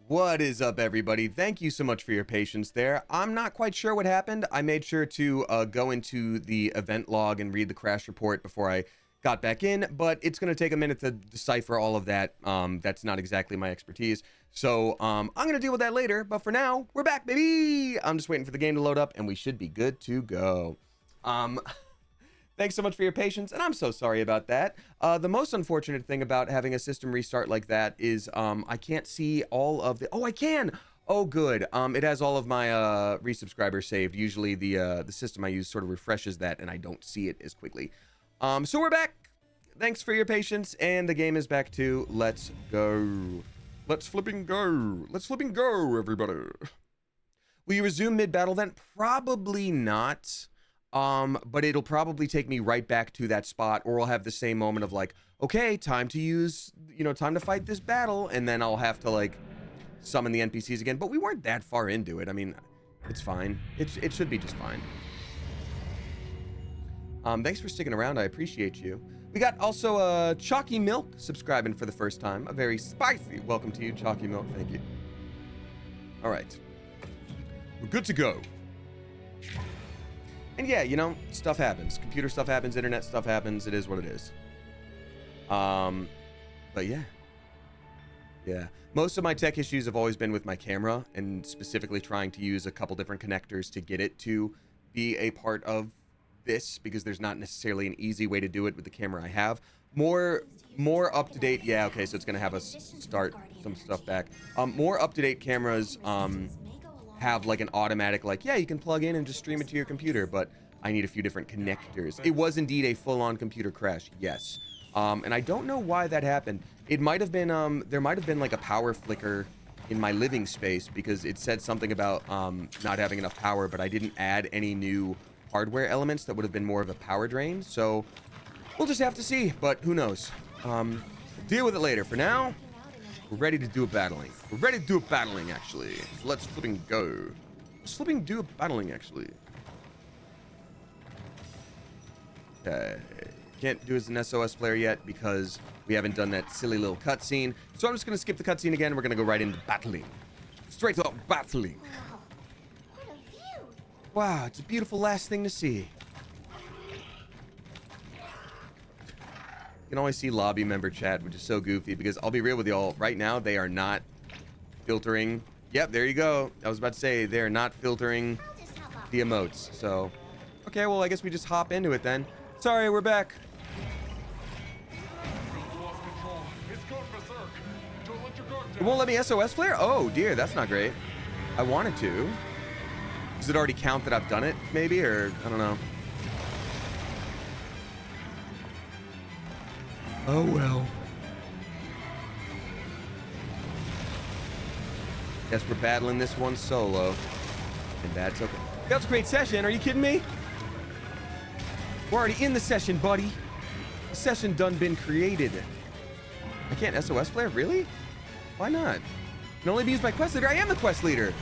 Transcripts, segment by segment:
What is up, everybody? Thank you so much for your patience there. I'm not quite sure what happened. I made sure to go into the event log and read the crash report before I got back in, but it's going to take a minute to decipher all of that. That's not exactly my expertise. So I'm going to deal with that later, but for now, we're back, baby! I'm just waiting for the game to load up, and we should be good to go. Thanks so much for your patience, and I'm so sorry about that. The most unfortunate thing about having a system restart like that is I can't see all of the... Oh, I can! Oh, good. It has all of my resubscribers saved. Usually the system I use sort of refreshes that, and I don't see it as quickly. So we're back. Thanks for your patience, and the game is back to let's go. Let's flipping go. Let's flipping go, everybody. Will you resume mid-battle then? Probably not. But it'll probably take me right back to that spot, or I'll have the same moment of like, okay, time to use, time to fight this battle, and then I'll have to like summon the NPCs again. But we weren't that far into it. I mean, it's fine. It should be just fine. Thanks for sticking around. I appreciate you. We got also Chalky Milk subscribing for the first time. A very spicy welcome to you, Chalky Milk. Thank you. All right, we're good to go. And yeah, stuff happens. Computer stuff happens, internet stuff happens. It is what it is. But yeah. Yeah. Most of my tech issues have always been with my camera, and specifically trying to use a couple different connectors to get it to be a part of this, because there's not necessarily an easy way to do it with the camera I have. More up to date. Yeah, okay, so it's gonna have us start some stuff back. More up to date cameras have like an automatic, like, yeah, you can plug in and just stream it to your computer, but I need a few different connectors. It was indeed a full-on computer crash, yes. And I don't know why that happened. It might have been, there might have been like a power flicker in my living space, because it said something about not having enough power, but I didn't add any new hardware elements that would have been more of a power drain, so we'll just have to see, but who knows. Deal with it later. For now, we're ready to do a battling. We're ready to do a battling, actually. So let's flipping go. Let's flipping do a battling, actually. Okay. Can't do as an SOS player yet because we haven't done that silly little cutscene. So I'm just going to skip the cutscene again. We're going to go right into battling. Straight up battling. Wow, what a view. Wow, it's a beautiful last thing to see. You can always see lobby member chat, which is so goofy, because I'll be real with y'all, right now they are not filtering. Yep, there you go. I was about to say they're not filtering the emotes. So, okay, well, I guess we just hop into it then. Sorry, we're back. It won't let me SOS flare? Oh dear, that's not great. I wanted to. Does it already count that I've done it, maybe? Or, I don't know. Oh well. Guess we're battling this one solo. And that's okay. That was a great session. Are you kidding me? We're already in the session, buddy. The session done been created. I can't SOS flare? Really? Why not? I can only be used by quest leader. I am the quest leader.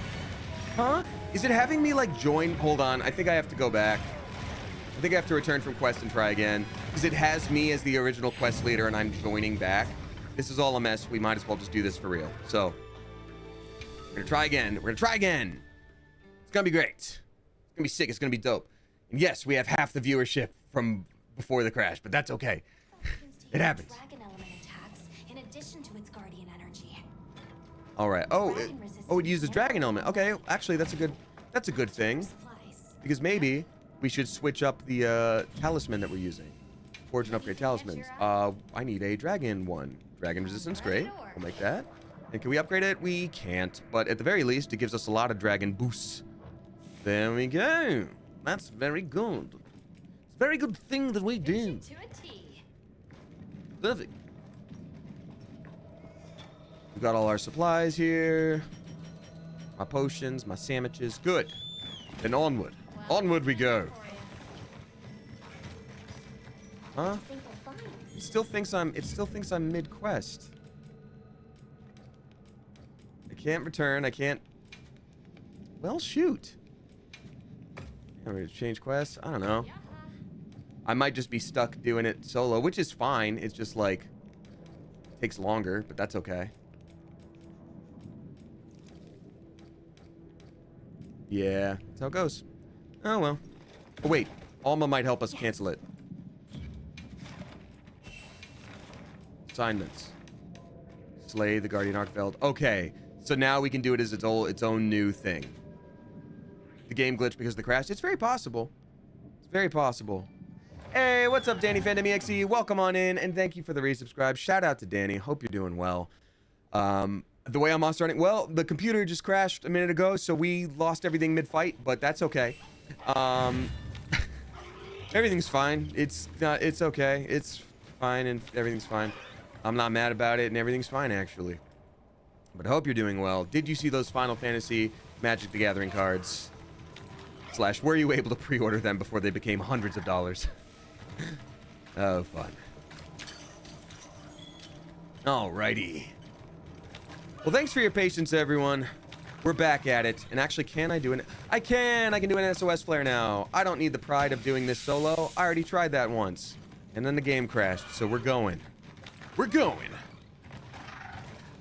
Huh? Is it having me like join? Hold on. I think I have to go back. I think I have to return from quest and try again, because it has me as the original quest leader and I'm joining back. This is all a mess. We might as well just do this for real. So we're gonna try again. We're gonna try again. It's gonna be great. It's gonna be sick. It's gonna be dope. And yes, we have half the viewership from before the crash, but that's okay. It happens. Dragon element attacks in addition to its guardian energy. All right. Oh, it uses dragon element. Okay, actually, that's a good thing, because maybe we should switch up the talisman that we're using. Forge and upgrade talismans. I need a dragon one. Dragon resistance, great. We'll make that. And can we upgrade it? We can't. But at the very least, it gives us a lot of dragon boosts. There we go. That's very good. It's a very good thing that we do. Perfect. We've got all our supplies here. My potions, my sandwiches. Good. Then onward. Onward we go. Huh? It still thinks I'm mid-quest. I can't return. I can't. Well, shoot. I'm ready to change quests. I don't know. I might just be stuck doing it solo, which is fine. It's just like takes longer, but that's okay. Yeah, that's how it goes. Oh, well. Oh, wait. Alma might help us cancel it. Assignments. Slay the Guardian Arkfeld. Okay, so now we can do it as its own new thing. The game glitched because of the crash. It's very possible. It's very possible. Hey, what's up, Danny Fandom EXE? Welcome on in, and thank you for the resubscribe. Shout out to Danny. Hope you're doing well. The way I'm monster hunting, well, the computer just crashed a minute ago, so we lost everything mid-fight, but that's okay. Everything's fine. It's okay. It's fine, and everything's fine. I'm not mad about it, and everything's fine, actually. But I hope you're doing well. Did you see those Final Fantasy Magic the Gathering cards? / were you able to pre-order them before they became hundreds of dollars? Oh, fun. Alrighty. Well, thanks for your patience, everyone. We're back at it. And actually, can I do an... I can do an SOS flare now. I don't need the pride of doing this solo. I already tried that once. And then the game crashed, so we're going. We're going.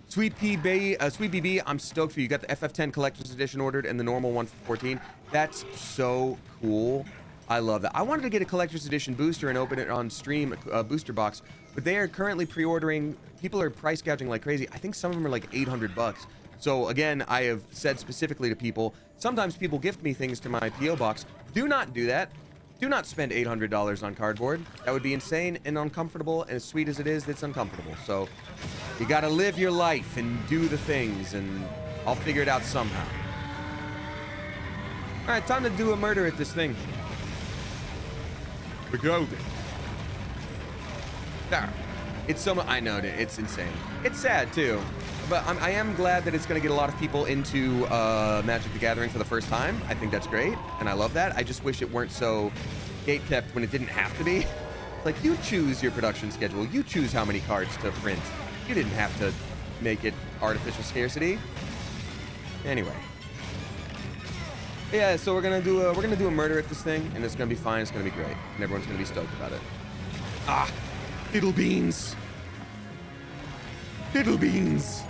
Sweet BB, I'm stoked for you. You got the FF10 Collector's Edition ordered and the normal one for 14. That's so cool. I love that. I wanted to get a Collector's Edition booster and open it on stream, booster box, but they are currently pre-ordering. People are price gouging like crazy. I think some of them are like 800 bucks. So again, I have said specifically to people, sometimes people gift me things to my P.O. box. Do not do that. Do not spend $800 on cardboard. That would be insane and uncomfortable, and as sweet as it is, it's uncomfortable. So you gotta live your life and do the things, and I'll figure it out somehow. All right, time to do a murder at this thing. We're going. There. It's so much. I know it. It's insane. It's sad too, but I am glad that it's going to get a lot of people into Magic the Gathering for the first time. I think that's great, and I love that. I just wish it weren't so gatekept when it didn't have to be. Like, you choose your production schedule. You choose how many cards to print. You didn't have to make it artificial scarcity. Anyway. Yeah, so we're gonna do a murder at this thing, and it's gonna be fine. It's gonna be great, and everyone's gonna be stoked about it. Ah, fiddle beans. Fiddle beans.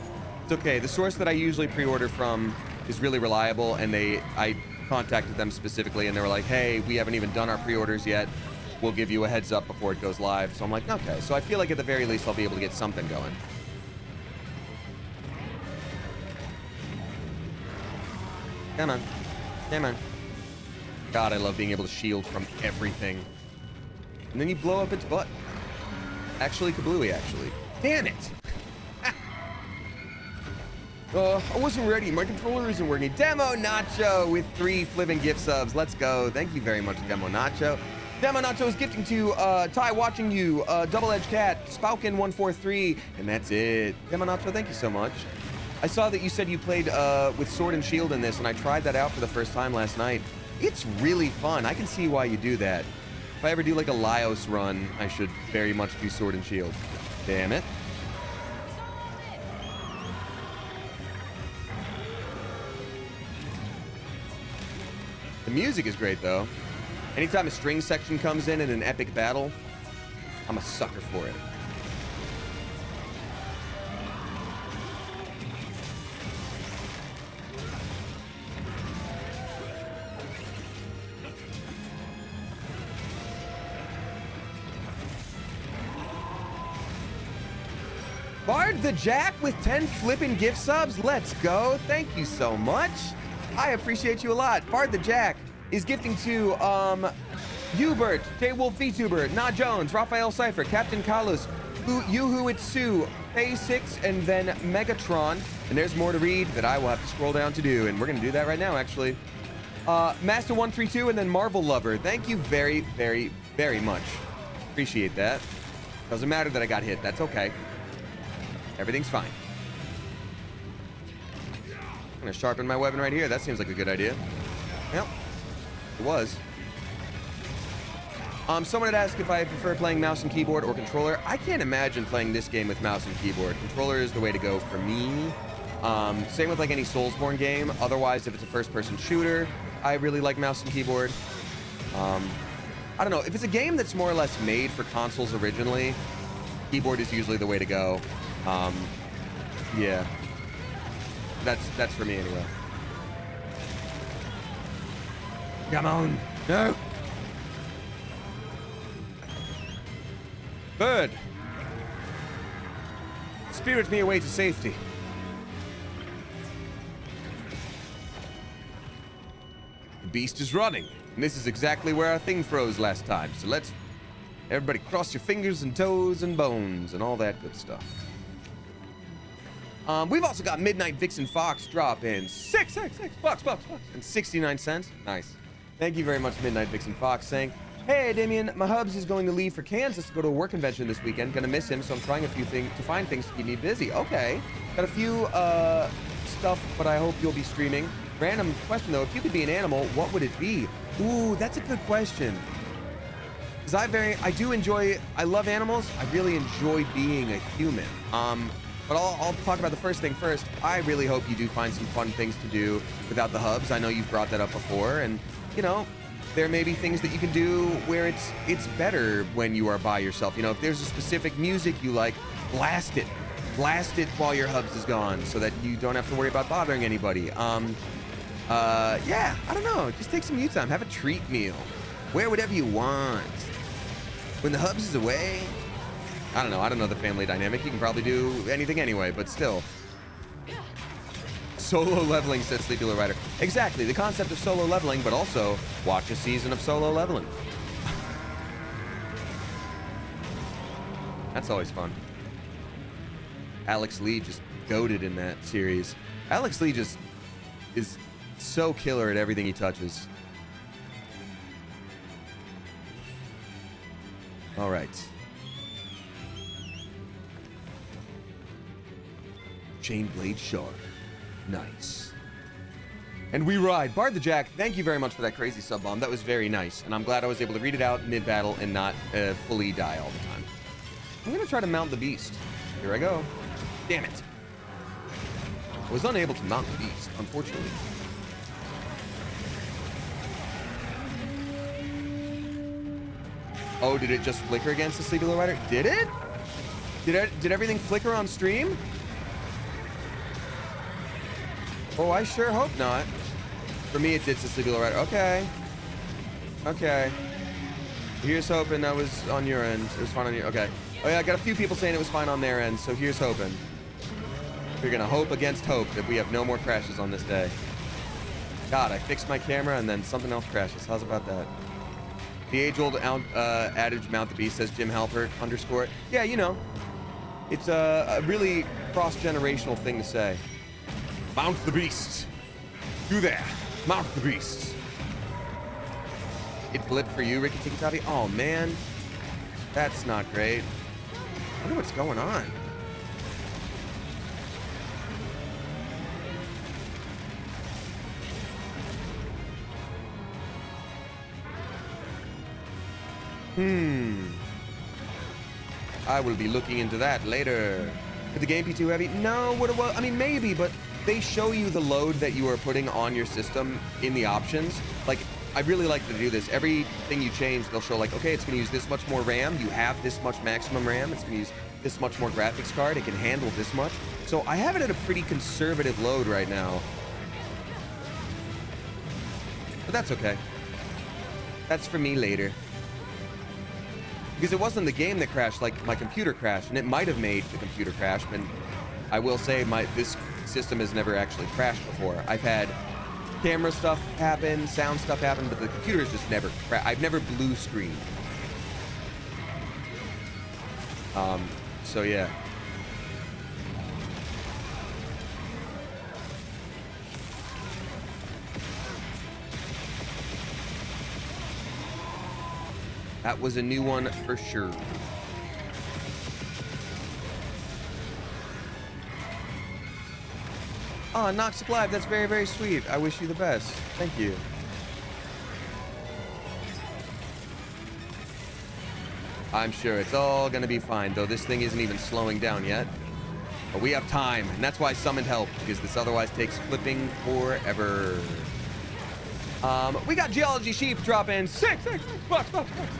It's okay. The source that I usually pre-order from is really reliable, and I contacted them specifically, and they were like, "Hey, we haven't even done our pre-orders yet. We'll give you a heads up before it goes live." So I'm like, okay. So I feel like at the very least I'll be able to get something going. Come on. Come on. God, I love being able to shield from everything. And then you blow up its butt. Actually, kablooey, actually. Damn it! I wasn't ready. My controller isn't working. Demo Nacho with 3 flipping gift subs. Let's go. Thank you very much, Demo Nacho. Demo Nacho is gifting to Ty Watching You, Double Edge Cat, Spaukin143, and that's it. Demo Nacho, thank you so much. I saw that you said you played with Sword and Shield in this, and I tried that out for the first time last night. It's really fun. I can see why you do that. If I ever do like a Laios run, I should very much do Sword and Shield. Damn it. The music is great, though. Anytime a string section comes in an epic battle, I'm a sucker for it. Bard the Jack with 10 flippin' gift subs. Let's go. Thank you so much. I appreciate you a lot. Bard the Jack is gifting to Hubert, K-Wolf VTuber, Na Jones, Raphael Cypher, Captain Kalus, Yuhu Itsu, Faye6, and then Megatron. And there's more to read that I will have to scroll down to do, and we're going to do that right now, actually. Master132, and then Marvel Lover. Thank you very, very, very much. Appreciate that. Doesn't matter that I got hit. That's okay. Everything's fine. I'm going to sharpen my weapon right here. That seems like a good idea. Yep. It was. Someone had asked if I prefer playing mouse and keyboard or controller. I can't imagine playing this game with mouse and keyboard. Controller is the way to go for me. Same with like any Soulsborne game. Otherwise, if it's a first-person shooter, I really like mouse and keyboard. I don't know. If it's a game that's more or less made for consoles originally, keyboard is usually the way to go. Yeah. That's for me anyway. Come on. No. Bird. Spirit me away to safety. The beast is running. And this is exactly where our thing froze last time. So let's... Everybody cross your fingers and toes and bones and all that good stuff. We've also got Midnight Vixen Fox drop in. Six, bucks, and 69 cents. Nice. Thank you very much, Midnight Vixen Fox, saying, hey, Damien, my hubs is going to leave for Kansas to go to a work convention this weekend. Gonna miss him, so I'm trying a few things to find things to keep me busy. Okay. Got a few stuff, but I hope you'll be streaming. Random question though, if you could be an animal, what would it be? Ooh, that's a good question. Because I love animals. I really enjoy being a human. But I'll talk about the first thing first. I really hope you do find some fun things to do without the hubs. I know you've brought that up before, and you know, there may be things that you can do where it's better when you are by yourself. You know, if there's a specific music you like, blast it while your hubs is gone, so that you don't have to worry about bothering anybody. Yeah, I don't know. Just take some you time. Have a treat meal. Wear whatever you want. When the hubs is away, I don't know the family dynamic. You can probably do anything anyway, but still. Solo leveling, says Sleepy Little Rider. Exactly, the concept of solo leveling, but also watch a season of solo leveling. That's always fun. Alex Lee just goated in that series. Alex Lee just is so killer at everything he touches. All right. Chain Blade Shark. Nice. And we ride. Bard the Jack, thank you very much for that crazy sub bomb. That was very nice. And I'm glad I was able to read it out mid-battle and not fully die all the time. I'm going to try to mount the beast. Here I go. Damn it. I was unable to mount the beast, unfortunately. Oh, did it just flicker against the Sleepy Little Rider? Did it? Did everything flicker on stream? Oh, I sure hope not. For me, it did to Sleepy Little Rider. Okay. Okay. Here's hoping that was on your end. It was fine on your... Okay. Oh, yeah, I got a few people saying it was fine on their end, so here's hoping. We're gonna hope against hope that we have no more crashes on this day. God, I fixed my camera and then something else crashes. How's about that? The age-old adage, mount the beast, says Jim Halpert _ Yeah, you know. It's a really cross-generational thing to say. Mount the beast. Do that. Mount the beast. It blipped for you, Ricky Tikitabi? Oh, man. That's not great. I wonder what's going on. I will be looking into that later. Could the game be too heavy? No, I mean, maybe, but they show you the load that you are putting on your system in the options. Like, I really like to do this. Everything you change, they'll show like, okay, it's gonna use this much more RAM. You have this much maximum RAM. It's gonna use this much more graphics card. It can handle this much. So I have it at a pretty conservative load right now. But that's okay. That's for me later. Because it wasn't the game that crashed, like my computer crashed, and it might have made the computer crash, but I will say this system has never actually crashed before. I've had camera stuff happen, sound stuff happen, but the computer's just never I've never blue screened. So yeah. That was a new one for sure. Oh, Noxic Live, that's very, very sweet. I wish you the best. Thank you. I'm sure it's all gonna be fine, though this thing isn't even slowing down yet. But we have time, and that's why I summoned help, because this otherwise takes flipping forever. We got Geology Sheep drop in $6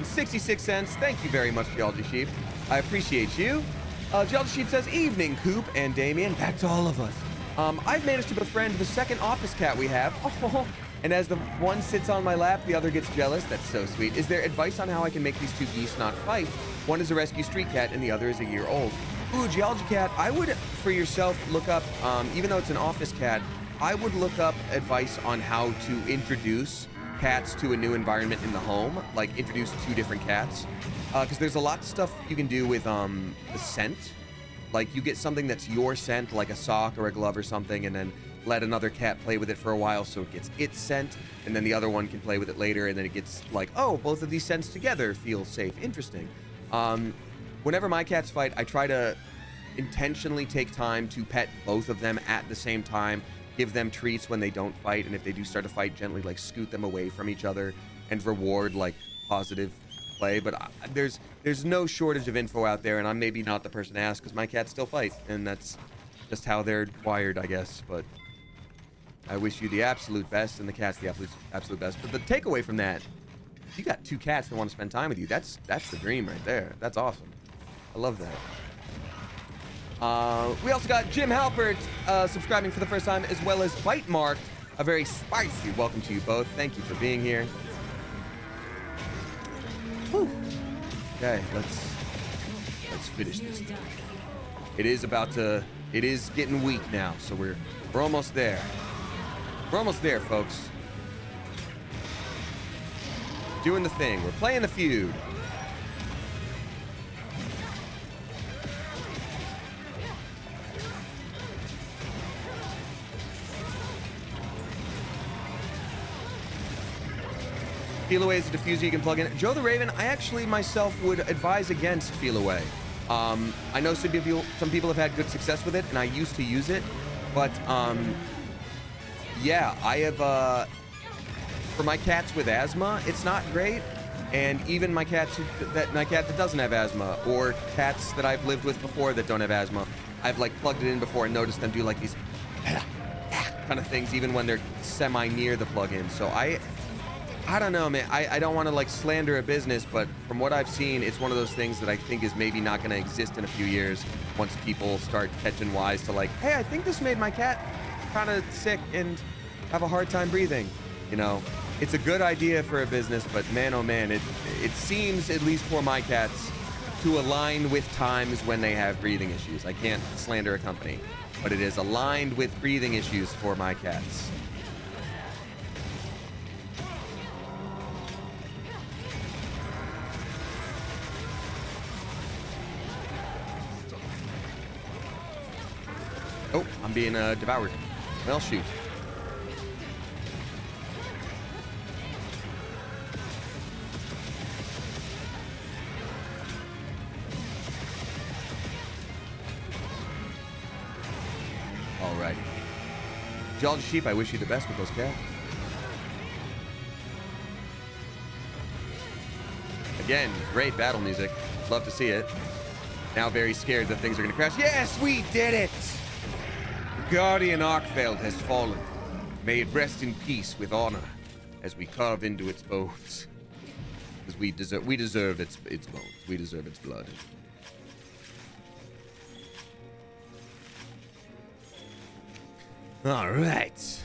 66 cents. Thank you very much, Geology Sheep. I appreciate you. Geology Sheep says, evening, Coop and Damien. Back to all of us. I've managed to befriend the second office cat we have. Oh, And as the one sits on my lap, the other gets jealous. That's so sweet. Is there advice on how I can make these two geese not fight? One is a rescue street cat and the other is a year old. Ooh, geology cat. I would, for yourself, look up, even though it's an office cat, I would look up advice on how to introduce cats to a new environment in the home, like introduce two different cats. Because there's a lot of stuff you can do with the scent. Like you get something that's your scent, like a sock or a glove or something, and then let another cat play with it for a while so it gets its scent, and then the other one can play with it later, and then it gets like, oh, both of these scents together feel safe. Interesting. Whenever my cats fight, I try to intentionally take time to pet both of them at the same time, give them treats when they don't fight, and if they do start to fight, gently like scoot them away from each other and reward like positive play. But there's no shortage of info out there, and I'm maybe not the person to ask because my cats still fight, and that's just how they're wired, I guess. But I wish you the absolute best, and the cat's the absolute best. But the takeaway from that, if you got two cats that want to spend time with you, that's the dream right there. That's awesome. I love that. We also got Jim Halpert subscribing for the first time, as well as Bite Mark. A very spicy welcome to you both. Thank you for being here. Whew. Okay, let's finish this thing. It is getting weak now, so we're almost there. We're almost there, folks. Doing the thing. We're playing the feud. Feel Away is a diffuser you can plug in. Joe the Raven, I actually myself would advise against Feel Away. I know some people have had good success with it, and I used to use it, but yeah, I have for my cats with asthma, it's not great, and even my cat that doesn't have asthma, or cats that I've lived with before that don't have asthma, I've like plugged it in before and noticed them do like these kind of things even when they're semi near the plug-in. So I don't know, man. I don't want to like slander a business, but from what I've seen, it's one of those things that I think is maybe not going to exist in a few years once people start catching wise to like, hey, I think this made my cat kind of sick and have a hard time breathing. You know, it's a good idea for a business, but man, oh man, it seems, at least for my cats, to align with times when they have breathing issues. I can't slander a company, but it is aligned with breathing issues for my cats. Oh, I'm being devoured. Well, shoot. Alrighty. Geology Sheep, I wish you the best with those cats. Again, great battle music. Love to see it. Now very scared that things are going to crash. Yes, we did it! Guardian Arkfeld has fallen. May it rest in peace with honor as we carve into its bones. Because we deserve its bones. We deserve its blood. All right.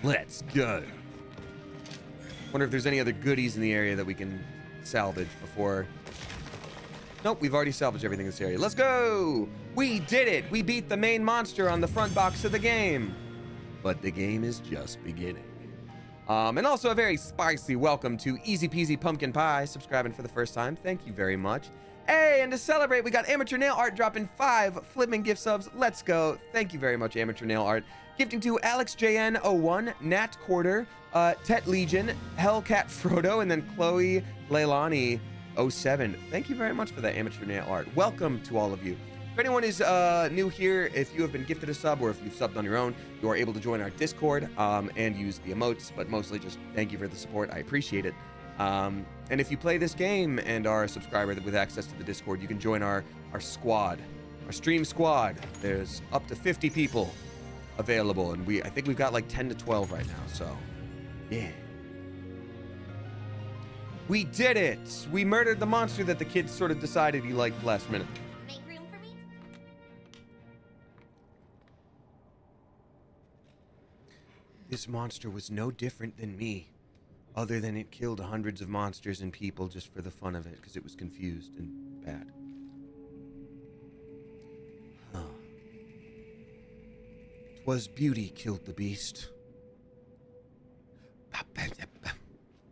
Let's go. Wonder if there's any other goodies in the area that we can salvage before... Nope, we've already salvaged everything in this area. Let's go! We did it! We beat the main monster on the front box of the game. But the game is just beginning. And also a very spicy welcome to Easy Peasy Pumpkin Pie, subscribing for the first time. Thank you very much. Hey, and to celebrate, we got Amateur Nail Art dropping 5 flipping gift subs. Let's go. Thank you very much, Amateur Nail Art. Gifting to AlexJN01, Nat Quarter, Tet Legion, Hellcat Frodo, and then Chloe Leilani 07. Thank you very much for that Amateur Nail Art. Welcome to all of you. If anyone is new here, if you have been gifted a sub or if you've subbed on your own, you are able to join our Discord and use the emotes, but mostly just thank you for the support. I appreciate it. And if you play this game and are a subscriber with access to the Discord, you can join our squad, our stream squad. There's up to 50 people available, and I think we've got like 10 to 12 right now, so yeah. We did it! We murdered the monster that the kids sort of decided he liked last minute. Make room for me? This monster was no different than me, other than it killed hundreds of monsters and people just for the fun of it, because it was confused and bad. Huh. 'Twas beauty killed the beast.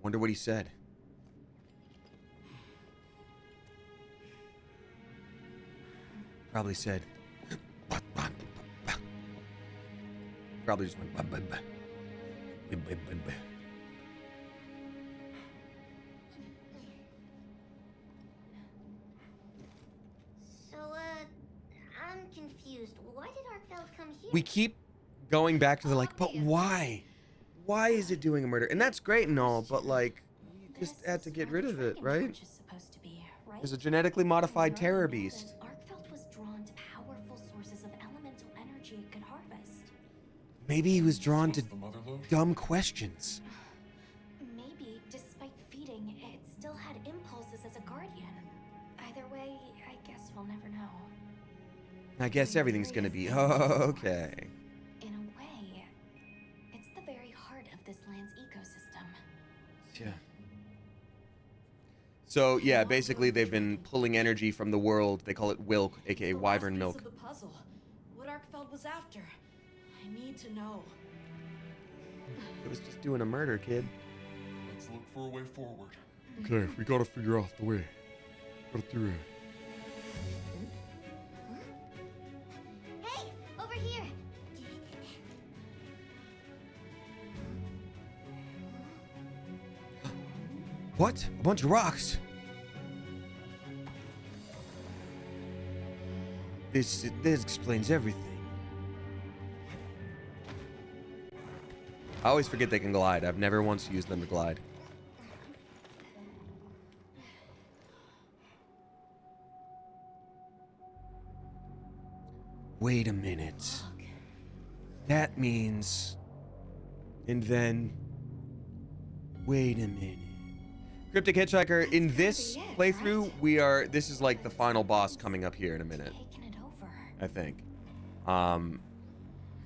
Wonder what he said. Probably said. Probably just went. So, I'm confused. Why did Arkfeld come here? We keep going back to the like, but why? Why is it doing a murder? And that's great and all, but like, we just had to get rid of it, right? It's a genetically modified terror beast. Arkfeld was drawn to powerful sources of elemental energy it could harvest. Maybe he was drawn to dumb questions. Maybe, despite feeding, it still had impulses as a guardian. Either way, I guess we'll never know. I guess everything's gonna be okay. In a way, it's the very heart of this land's ecosystem. Yeah. So yeah, basically they've been pulling energy from the world. They call it Wilk, aka wyvern milk. The puzzle. What Arkfeld was after. I need to know. It was just doing a murder, kid. Let's look for a way forward. Okay, we gotta figure out the way. Gotta do it. Hey, over here! What? A bunch of rocks. This explains everything. I always forget they can glide. I've never once used them to glide. Wait a minute. That means... And then... Wait a minute. Cryptic Hitchhiker, in this playthrough, this is like the final boss coming up here in a minute. Taking it over. I think.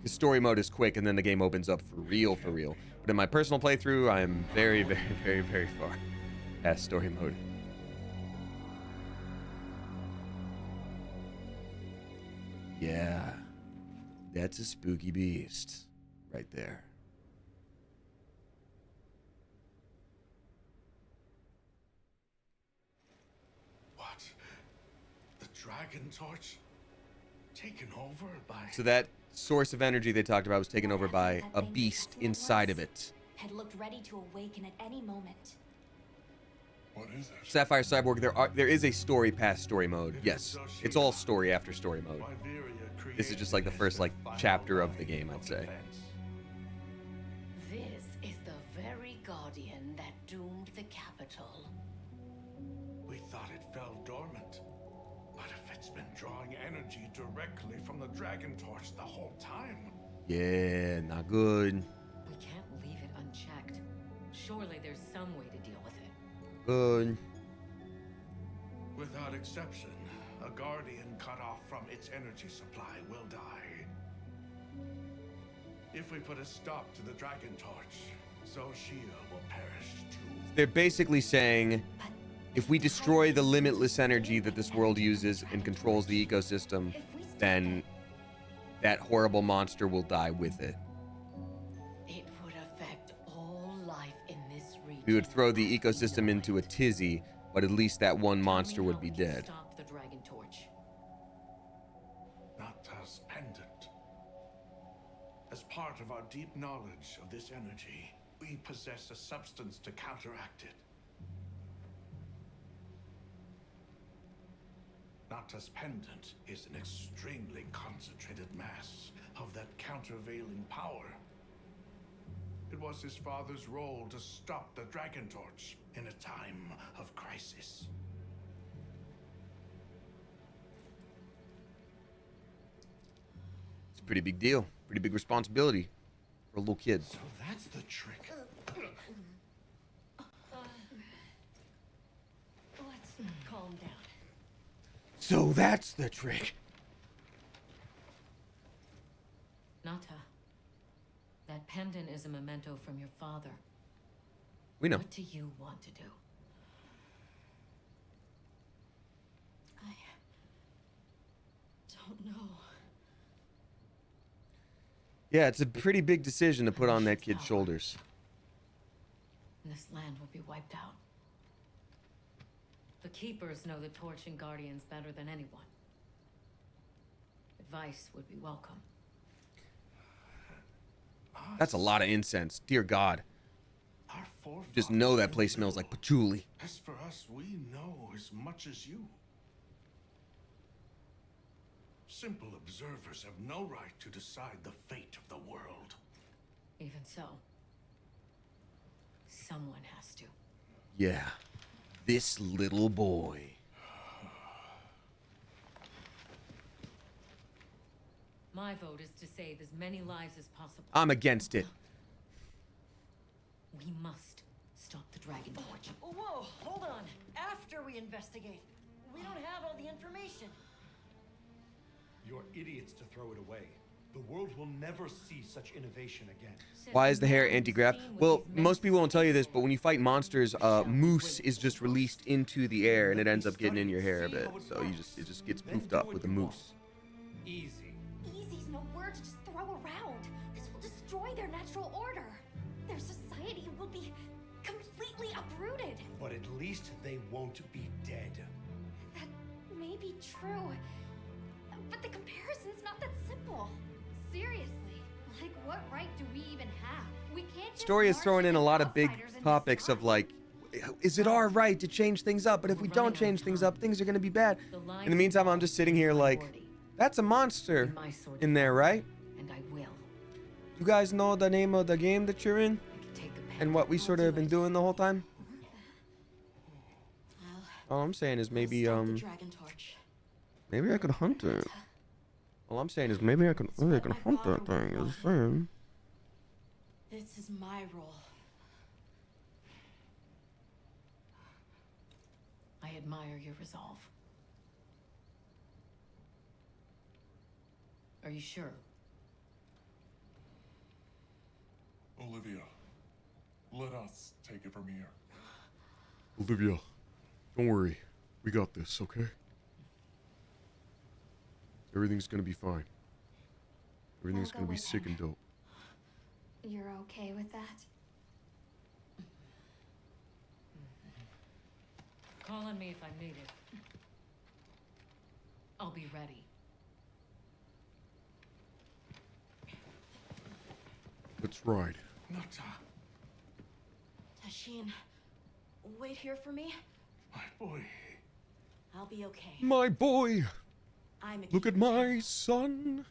The story mode is quick, and then the game opens up for real. But in my personal playthrough, I am very, very, very, very far past story mode. Yeah, that's a spooky beast right there. What? The dragon torch? Taken over by... So that source of energy they talked about was taken over by a beast inside of it. Had looked ready to awaken at any moment. What is it? Sapphire Cyborg, there is a story past story mode. Yes, it's all story after story mode. This is just like the first like chapter of the game, I'd say. This is the very guardian that doomed the capital. We thought it fell dormant. But if it's been drawing energy directly from the dragon torch the whole time... Yeah, not good. We can't leave it unchecked. Surely there's some way to deal with it. Good. Without exception, a guardian cut off from its energy supply will die. If we put a stop to the dragon torch, Zoh Shia will perish too. They're basically saying, if we destroy the limitless energy that this world uses and controls the ecosystem, then that horrible monster will die with it. It would affect all life in this region. We would throw the ecosystem into a tizzy, but at least that one monster would be dead. Stop the dragon torch. Nata's pendant. As part of our deep knowledge of this energy, we possess a substance to counteract it. Nata's pendant is an extremely concentrated mass of that countervailing power. It was his father's role to stop the dragon torch in a time of crisis. It's a pretty big deal. Pretty big responsibility for a little kid. So that's the trick. Let's calm down. So that's the trick. Nata, That pendant is a memento from your father. We know. What do you want to do? I don't know. Yeah, it's a pretty big decision to put on that kid's shoulders. This land will be wiped out. The Keepers know the Torch and Guardians better than anyone. Advice would be welcome. That's a lot of incense. Dear God. Our forefathers Just know that knew place smells little. like patchouli. As for us, we know as much as you. Simple observers have no right to decide the fate of the world. Even so, someone has to. Yeah. This little boy. My vote is to save as many lives as possible. I'm against it. We must stop the Dragon Torch. Whoa, hold on. After we investigate. We don't have all the information. You're idiots to throw it away. The world will never see such innovation again. Why is the hair anti-grav? Well, most people won't tell you this, but when you fight monsters, moose is just released into the air and it ends up getting in your hair a bit. So it just gets poofed up with a moose. Easy. Easy's no word to just throw around. This will destroy their natural order. Their society will be completely uprooted. But at least they won't be dead. That may be true. But the comparison's not that simple. Seriously, like what right do we even have? We can't just Story is march throwing in a against lot of big outsiders and topics of decide. like, is it our right to change things up? But if we don't change things up, things are going to be bad. In the meantime, I'm just sitting here like, that's a monster in there, right? And I will. You guys know the name of the game that you're in? I can take the pen. And what we sort of have been doing the whole time? Well, All I'm saying is maybe, stop the Dragon Torch. maybe I could hunt it. All I'm saying is maybe I can hunt that thing. Is saying. This is my role. I admire your resolve. Are you sure? Olivia, let us take it from here. Olivia, don't worry. We got this, okay? Everything's gonna be fine. Everything's I'll go gonna be with sick him. and dope. You're okay with that? Call on me if I'm needed. I'll be ready. Let's ride. Nata, Tashin, wait here for me. my boy. I'll be okay. My boy! I'm a Look at keeper. my son!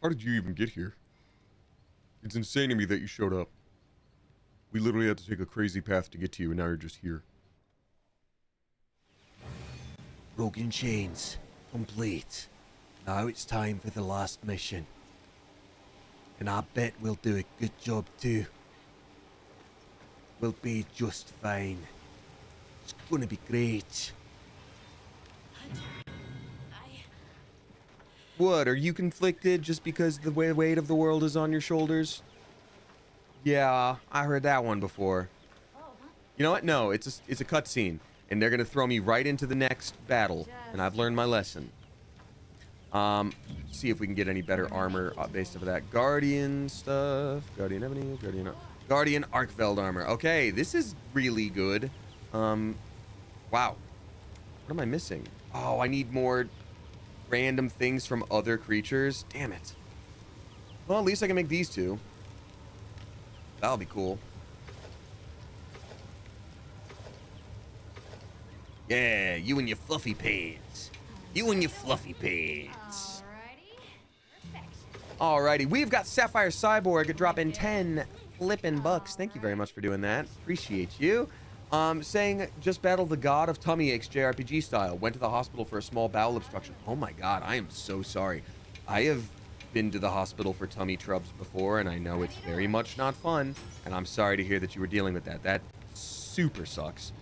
How did you even get here? It's insane to me that you showed up. We literally had to take a crazy path to get to you, and now you're just here. Broken chains, complete. Now it's time for the last mission. And I bet we'll do a good job too. We'll be just fine. It's gonna be great. What, are you conflicted just because the weight of the world is on your shoulders? Yeah, I heard that one before. You know what? No, it's a cutscene, and they're gonna throw me right into the next battle, and I've learned my lesson. See if we can get any better armor based off of that. Guardian stuff. Guardian Ebony. Guardian Arkfeld armor. Okay, this is really good. Wow. What am I missing? Oh, I need more random things from other creatures. Damn it. Well, at least I can make these two. That'll be cool. Yeah, you and your fluffy pants. You and your fluffy pants. Alrighty. Perfection. Alrighty, we've got Sapphire Cyborg dropping 10 flippin' bucks. Thank you very much for doing that. Appreciate you. Saying, just battled the god of tummy aches JRPG style. Went to the hospital for a small bowel obstruction. Oh my god, I am so sorry. I have been to the hospital for tummy trubs before, and I know it's very much not fun. And I'm sorry to hear that you were dealing with that. That super sucks.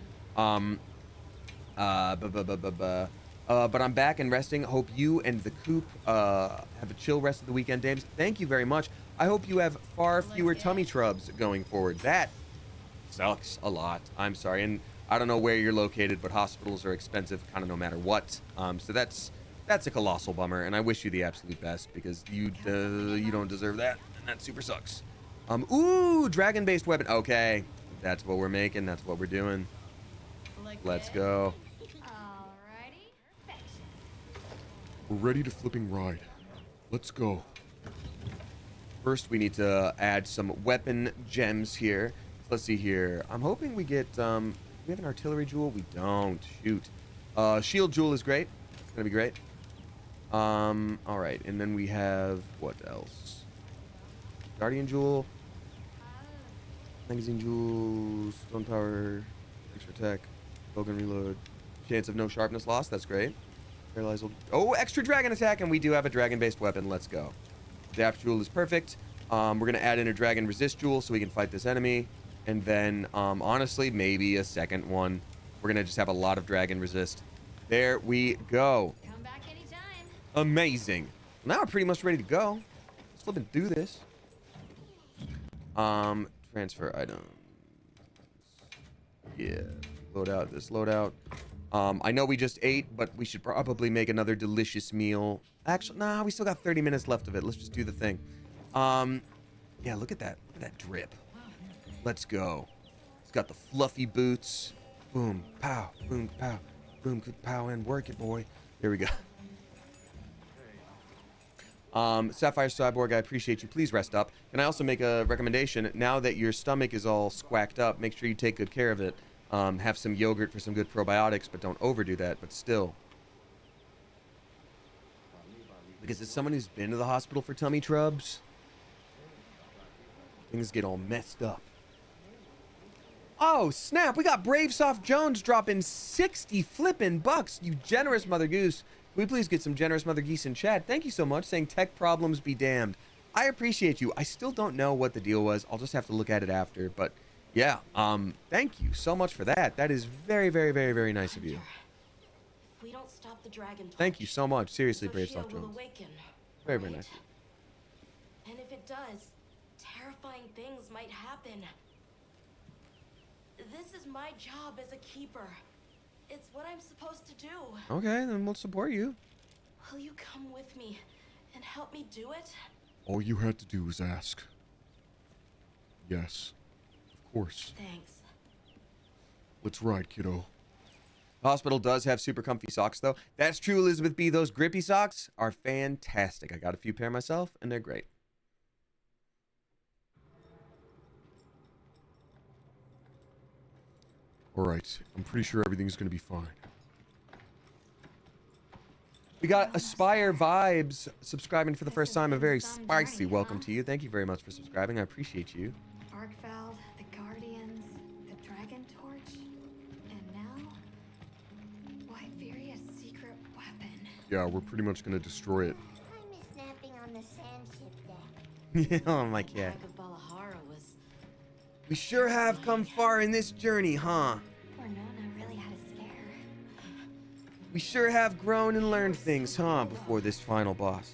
But I'm back and resting. Hope you and the coop have a chill rest of the weekend, Dames. Thank you very much. I hope you have far fewer tummy trubs going forward. That sucks a lot. I'm sorry. And I don't know where you're located, but hospitals are expensive kind of no matter what. So that's a colossal bummer, and I wish you the absolute best because you don't deserve that, and that super sucks. Ooh, dragon-based weapon. Okay, that's what we're making. That's what we're doing. Let's go. Alrighty. Perfection. We're ready to flipping ride. Let's go. First, we need to add some weapon gems here. Let's see here. I'm hoping we get, we have an artillery jewel? We don't. Shoot. Shield jewel is great. It's gonna be great. All right. And then we have, what else? Guardian jewel. Magazine jewel. Stone power. Extra attack. Bogan reload. Chance of no sharpness loss. That's great. Paralyzed. Oh, extra dragon attack. And we do have a dragon-based weapon. Let's go. Daft jewel is perfect. We're going to add in a dragon resist jewel so we can fight this enemy. And then, honestly, maybe a second one. We're going to just have a lot of dragon resist. There we go. Come back anytime. Amazing. Now we're pretty much ready to go. Let's flip and do this. Transfer items. Yeah. Load out this loadout. I know we just ate, but we should probably make another delicious meal. Actually, nah, we still got 30 minutes left of it. Let's just do the thing. Yeah, look at that. Look at that drip. Let's go. It's got the fluffy boots. Boom, pow, boom, pow, boom, good pow, and work it, boy. There we go. Sapphire Cyborg, I appreciate you. Please rest up. Can I also make a recommendation? Now that your stomach is all squacked up, make sure you take good care of it. Have some yogurt for some good probiotics, but don't overdo that. But still. Because as someone who's been to the hospital for tummy trubs, things get all messed up. Oh, snap. We got Bravesoft Jones dropping 60 flippin' bucks. You generous Mother Goose. Can we please get some generous Mother Geese in chat? Thank you so much. Saying tech problems be damned. I appreciate you. I still don't know what the deal was. I'll just have to look at it after. But yeah, thank you so much for that. That is very, very, very, very nice of you. If we don't stop the dragon, Thank you so much. Seriously, Zoh Bravesoft Shia will Jones. awaken, Very, very right? nice. And if it does, terrifying things might happen. This is my job as a keeper. It's what I'm supposed to do. Okay, then we'll support you. Will you come with me and help me do it? All you had to do was ask. Yes. Of course. Thanks. Let's ride, kiddo. Hospital does have super comfy socks, though. That's true, Elizabeth B. Those grippy socks are fantastic. I got a few pair myself, and they're great. Alright, I'm pretty sure everything's gonna be fine. We got Aspire Vibes subscribing for the first time. A very Some spicy journey, welcome huh? to you. Thank you very much for subscribing. I appreciate you. Arkfeld, the Guardians, the Dragon Torch, and now Wyveria's secret weapon. Yeah, we're pretty much gonna destroy it. I miss napping on the sand ship deck. Oh, my cat. Back of Balahara was We sure have come far in this journey, huh? Poor Nona really had a scare. We sure have grown and learned things, huh, before this final boss.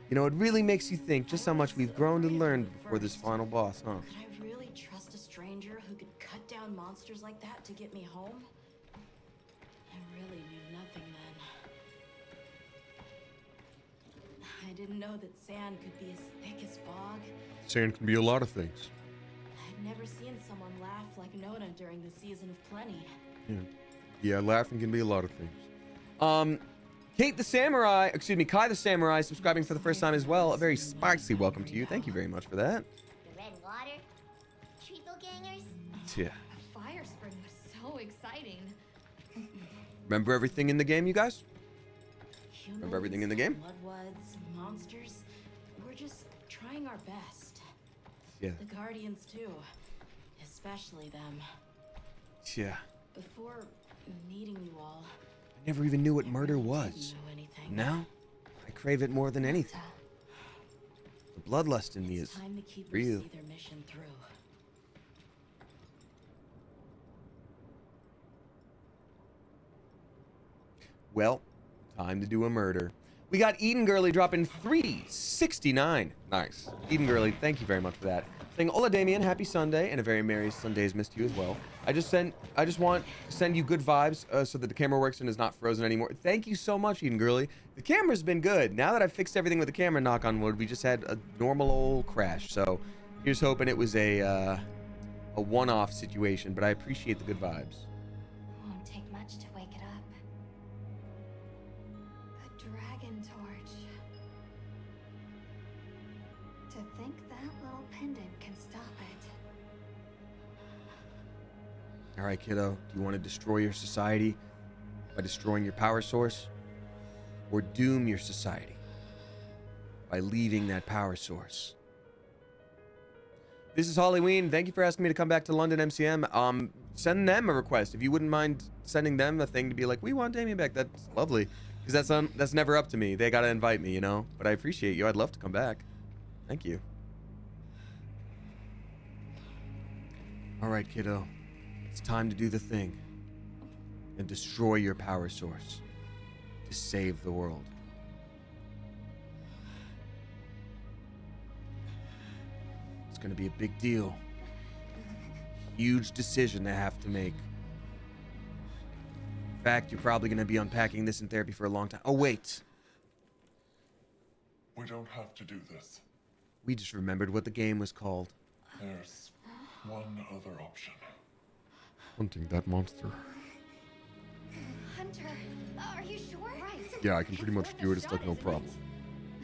You know, it really makes you think just how much we've grown and learned before this final boss, huh? Could I really trust a stranger who could cut down monsters like that to get me home? I really knew nothing then. I didn't know that sand could be as thick as fog. Sand can be a lot of things. I'd never seen someone laugh like Nona during the season of plenty. Yeah, laughing can be a lot of things. Kai the Samurai, subscribing for the first time as well. A very spicy welcome to you. Thank you very much for that. The red water? Triple gangers? Yeah. The fire spring was so exciting. Remember everything in the game, you guys? Humans, everything in the game? Bloodwoods, monsters. We're just trying our best. Yeah. The Guardians too. Especially them. Yeah. Before meeting you all, I never even knew what I murder really was. didn't know anything. Now, I crave it more than anything. The bloodlust in me It's is time the keepers real. see their mission through. Well, time to do a murder. We got Eden Girly dropping 369. Nice. Eden Girly, thank you very much for that. Saying, hola Damien, happy Sunday, and a very merry Sunday's missed you as well. I just want to send you good vibes so that the camera works and is not frozen anymore. Thank you so much, Eden Girly. The camera's been good. Now that I've fixed everything with the camera, knock on wood, we just had a normal old crash. So here's hoping it was a one-off situation, but I appreciate the good vibes. Won't take much to wake it up. The dragon torch. To think that little pendant can stop it. All right, kiddo, do you want to destroy your society by destroying your power source? Or doom your society by leaving that power source? This is Halloween. Thank you for asking me to come back to London MCM. Send them a request. If you wouldn't mind sending them a thing to be like, we want Damien back. That's lovely. Because that's never up to me. They got to invite me, you know? But I appreciate you. I'd love to come back. Thank you. All right, kiddo. It's time to do the thing. And destroy your power source. To save the world. It's going to be a big deal. Huge decision to have to make. In fact, you're probably going to be unpacking this in therapy for a long time. Oh, wait. We don't have to do this. We just remembered what the game was called. There's one other option. Hunting that monster. Hunter, are you sure? Right. Yeah, I can pretty much do it. It's like no problem.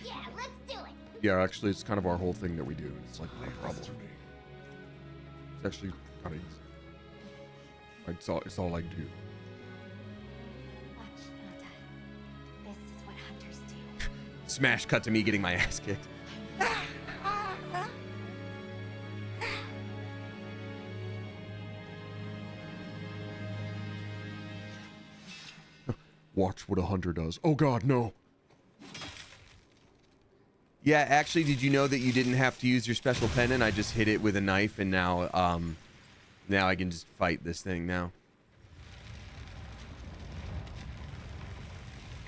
Yeah, let's do it. Yeah, actually, it's kind of our whole thing that we do. It's like no problem. It's actually kind of easy. It's all I do. Watch, Nata. This is what hunters do. Smash cut to me getting my ass kicked. Watch what a hunter does. Oh god, no. Yeah, actually, did you know that you didn't have to use your special pendant? I just hit it with a knife, and now I can just fight this thing now.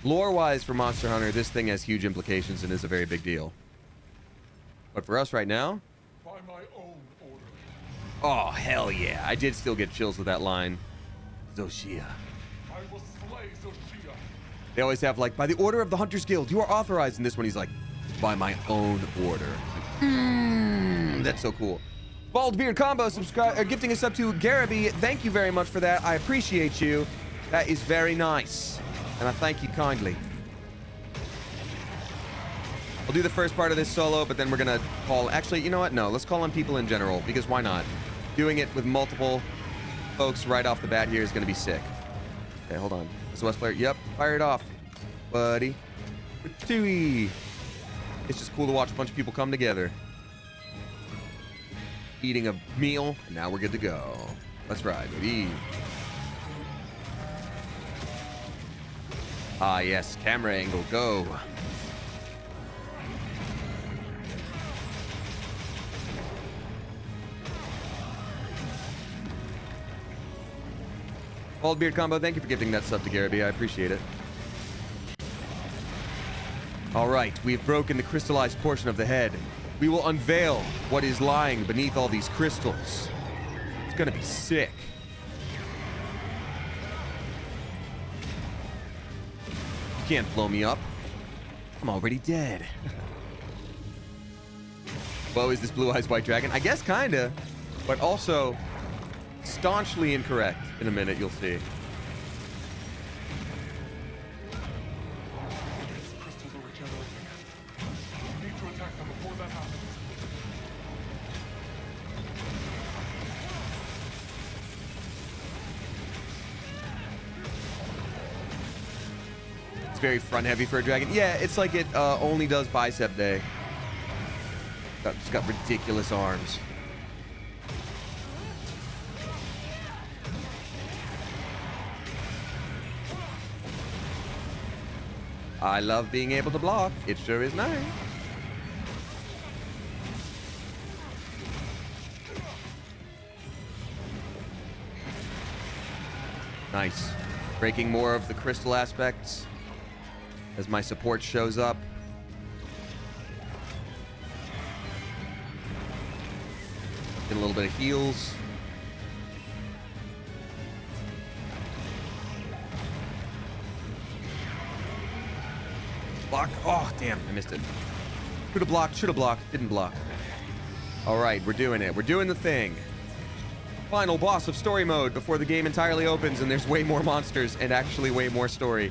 Lore-wise, for Monster Hunter, this thing has huge implications and is a very big deal. But for us right now... By my own order. Oh, hell yeah. I did still get chills with that line. Zoh Shia. I will slay Zoh Shia. They always have, like, by the order of the Hunters Guild, you are authorized. In this one, he's like, by my own order. That's so cool. Bald Beard Combo gifting us up to Garaby. Thank you very much for that. I appreciate you. That is very nice. And I thank you kindly. I'll do the first part of this solo, but then we're going to call... Actually, you know what? No, let's call on people in general, because why not? Doing it with multiple folks right off the bat here is going to be sick. Okay, hold on. SOS player. Yep, fire it off, buddy. Tui. It's just cool to watch a bunch of people come together. Eating a meal, and now we're good to go. Let's ride, baby. Ah, yes, camera angle, go. Bald Beard Combo, thank you for gifting that sub to Garaby. I appreciate it. All right, we have broken the crystallized portion of the head. We will unveil what is lying beneath all these crystals. It's gonna be sick. You can't blow me up. I'm already dead. Whoa, is this Blue Eyes White Dragon? I guess kinda, but also staunchly incorrect. In a minute, you'll see. These crystals are regenerating. We need to attack them before that happens. It's very front heavy for a dragon. Yeah, it's like it only does bicep day. It's got ridiculous arms. I love being able to block. It sure is nice. Nice. Breaking more of the crystal aspects as my support shows up. Get a little bit of heals. Block. Oh, damn. I missed it. Should have blocked. Should have blocked. Didn't block. All right. We're doing it. We're doing the thing. Final boss of story mode before the game entirely opens and there's way more monsters and actually way more story.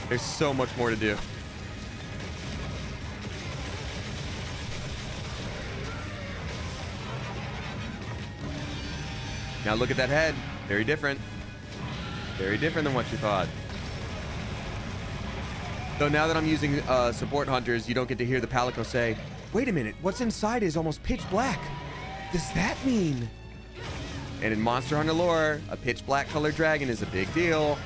There's so much more to do. Now look at that head. Very different. Very different than what you thought. So now that I'm using support hunters, you don't get to hear the Palico say, wait a minute, what's inside is almost pitch black. Does that mean? And in Monster Hunter lore, a pitch black colored dragon is a big deal.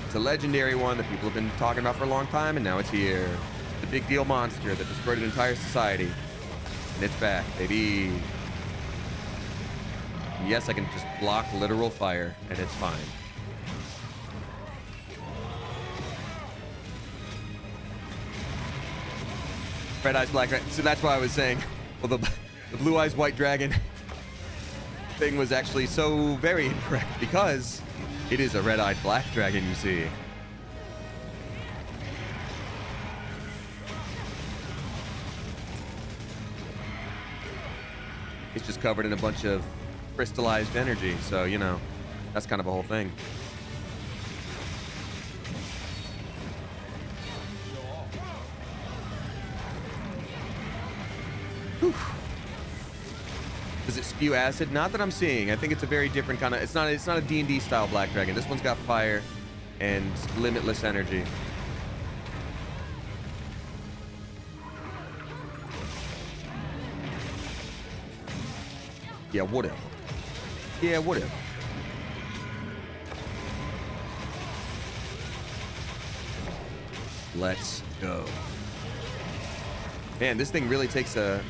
It's a legendary one that people have been talking about for a long time, and now it's here. The big deal monster that destroyed an entire society. And it's back, baby. And yes, I can just block literal fire, and it's fine. Red Eyes Black Dragon. So that's why I was saying, well, the Blue Eyes White Dragon thing was actually so very incorrect because it is a red-eyed black dragon, you see. It's just covered in a bunch of crystallized energy, so, you know, that's kind of a whole thing. Whew. Does it spew acid? Not that I'm seeing. I think it's a very different kind of... It's not a D&D style black dragon. This one's got fire and limitless energy. Yeah, whatever. Yeah, whatever. Let's go. Man, this thing really takes a...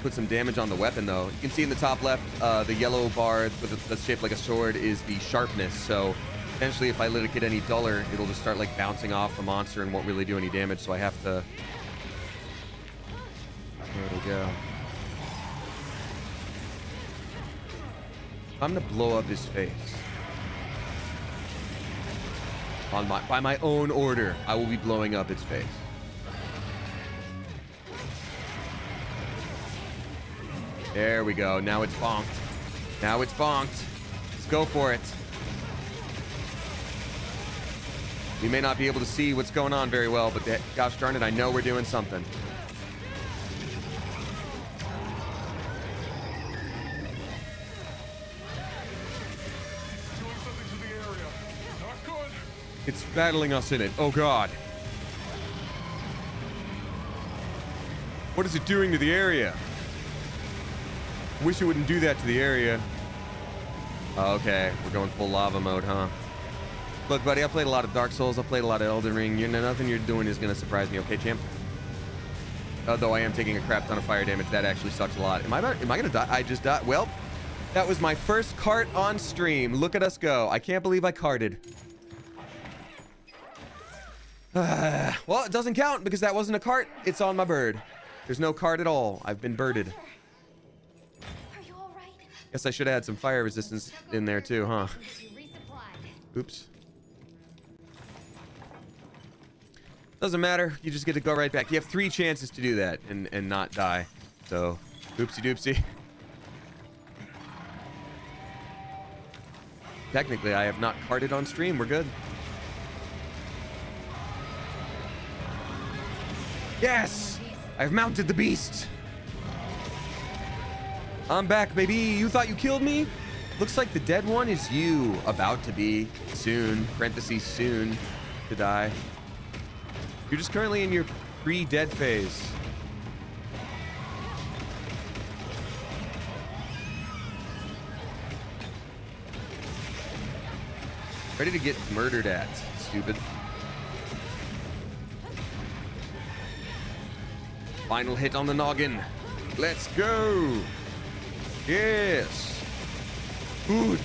Put some damage on the weapon, though. You can see in the top left, the yellow bar that's shaped like a sword is the sharpness. So, potentially, if I let it get any duller, it'll just start, like, bouncing off the monster and won't really do any damage. So I have to... There we go. I'm gonna blow up his face. By my own order, I will be blowing up its face. There we go. Now it's bonked. Now it's bonked. Let's go for it. We may not be able to see what's going on very well, but gosh darn it, I know we're doing something. It's battling us in it. Oh, God. What is it doing to the area? Wish it wouldn't do that to the area. Okay, we're going full lava mode, huh? Look, buddy, I played a lot of Dark Souls. I played a lot of Elden Ring. You know, nothing you're doing is going to surprise me, okay, champ? Although I am taking a crap ton of fire damage. That actually sucks a lot. Am I going to die? I just died. Well, that was my first cart on stream. Look at us go. I can't believe I carted. Well, it doesn't count because that wasn't a cart. It's on my bird. There's no cart at all. I've been birded. Are you all right? Guess I should add some fire resistance in there too, huh? Oops. Doesn't matter. You just get to go right back. You have 3 chances to do that and not die. So, oopsie doopsie. Technically, I have not carted on stream. We're good. Yes! I've mounted the beast. I'm back, baby. You thought you killed me? Looks like the dead one is you. About to be. Soon. Parentheses, soon. To die. You're just currently in your pre-dead phase. Ready to get murdered at. Stupid. Final hit on the noggin. Let's go. Yes. Good.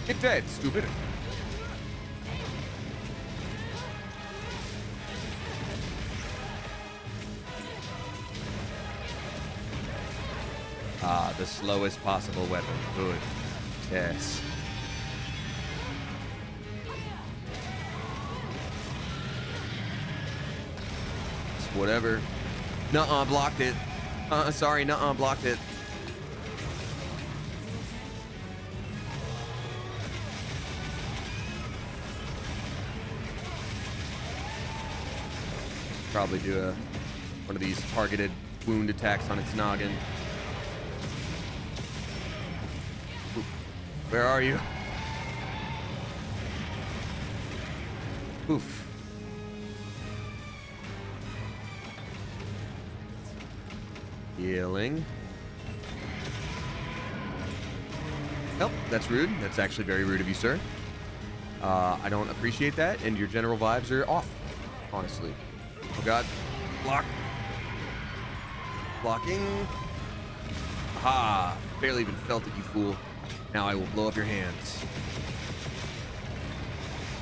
Get dead, stupid. Ah, the slowest possible weapon. Good. Yes. It's whatever. Nuh-uh, blocked it. Sorry, nuh-uh, blocked it. Probably do one of these targeted wound attacks on its noggin. Ooh, where are you? Oof. Healing. Nope, that's rude. That's actually very rude of you, sir. I don't appreciate that, and your general vibes are off, honestly. Oh god. Block. Blocking. Aha! Barely even felt it, you fool. Now I will blow up your hands.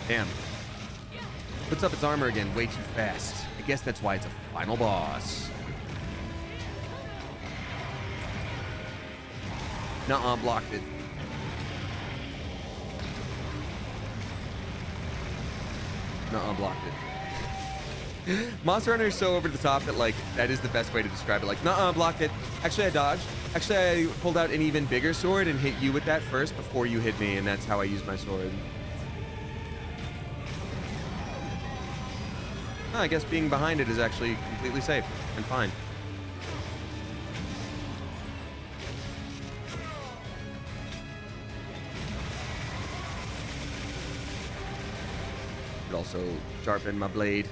Damn. Puts up its armor again way too fast. I guess that's why it's a final boss. Nuh-uh, blocked it. Nuh-uh, blocked it. Monster Hunter is so over the top that, like, that is the best way to describe it. Like, nuh-uh, blocked it. Actually, I dodged. Actually, I pulled out an even bigger sword and hit you with that first before you hit me, and that's how I used my sword. Oh, I guess being behind it is actually completely safe and fine. Could also sharpen my blade.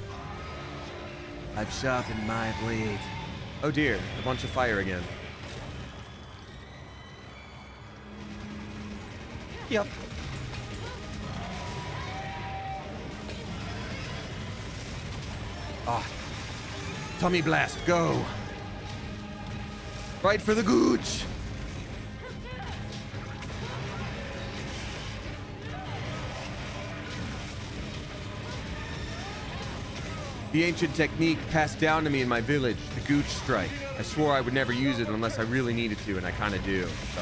I've sharpened my blade. Oh dear, a bunch of fire again. Yep. Ah. Tummy blast, go. Right for the gooch. The ancient technique passed down to me in my village, the gooch strike. I swore I would never use it unless I really needed to, and I kind of do, so.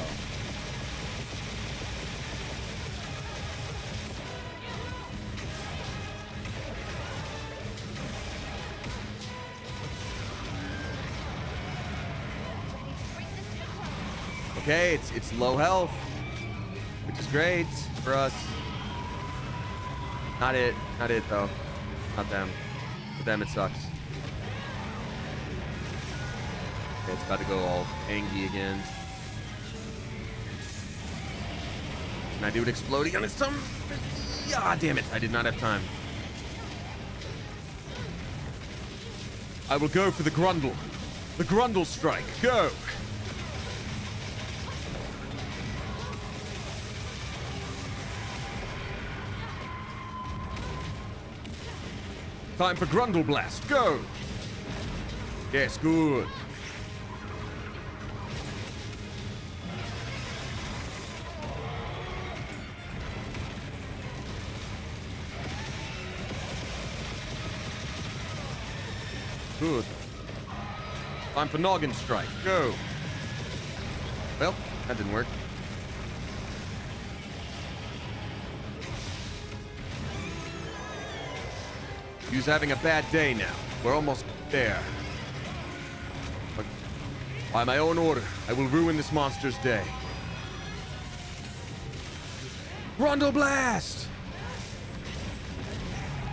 Okay, it's low health, which is great for us. Not it though. Not them. For them, it sucks. Okay, it's about to go all angry again. Can I do it exploding on its tongue? Ah, damn it! I did not have time. I will go for the Grundle. The Grundle strike. Go. Time for Grundle Blast. Go! Yes, good. Good. Time for Noggin Strike. Go! Well, that didn't work. He's having a bad day now. We're almost there. But by my own order, I will ruin this monster's day. Grundle Blast!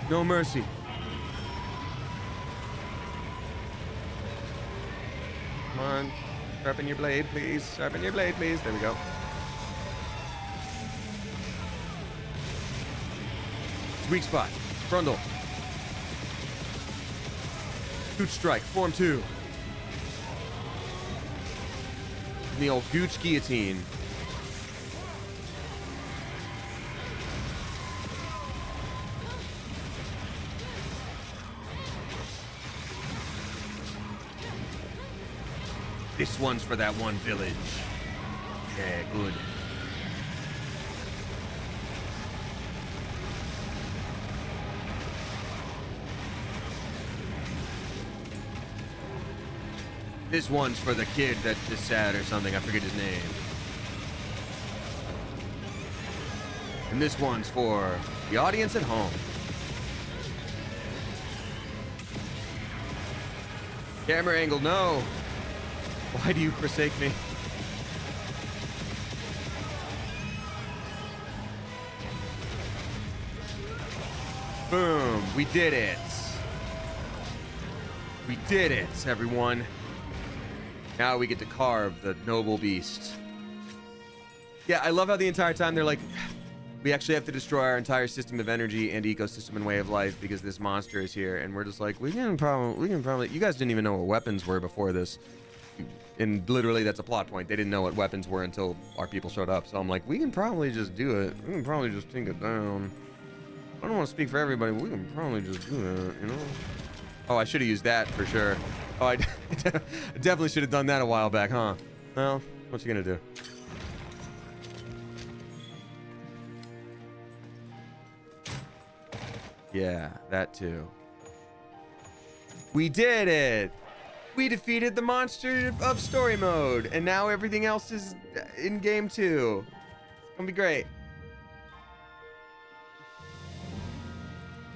No mercy. Come on. Sharpen your blade, please. Sharpen your blade, please. There we go. Weak spot. Grundle. Gooch strike, form 2. And the old Gooch guillotine. This one's for that one village. Yeah, good. This one's for the kid that is sad or something. I forget his name. And this one's for the audience at home. Camera angle, no. Why do you forsake me? Boom, we did it. We did it, everyone. Now we get to carve the noble beast. Yeah, I love how the entire time they're like, we actually have to destroy our entire system of energy and ecosystem and way of life because this monster is here. And we're just like, we can probably, you guys didn't even know what weapons were before this. And literally that's a plot point. They didn't know what weapons were until our people showed up. So I'm like, we can probably just do it. We can probably just take it down. I don't want to speak for everybody, but we can probably just do that, you know? Oh, I should have used that for sure. Oh, I definitely should have done that a while back, huh? Well, what you gonna do? Yeah, that too. We did it! We defeated the monster of story mode, and now everything else is in game 2. It's gonna be great.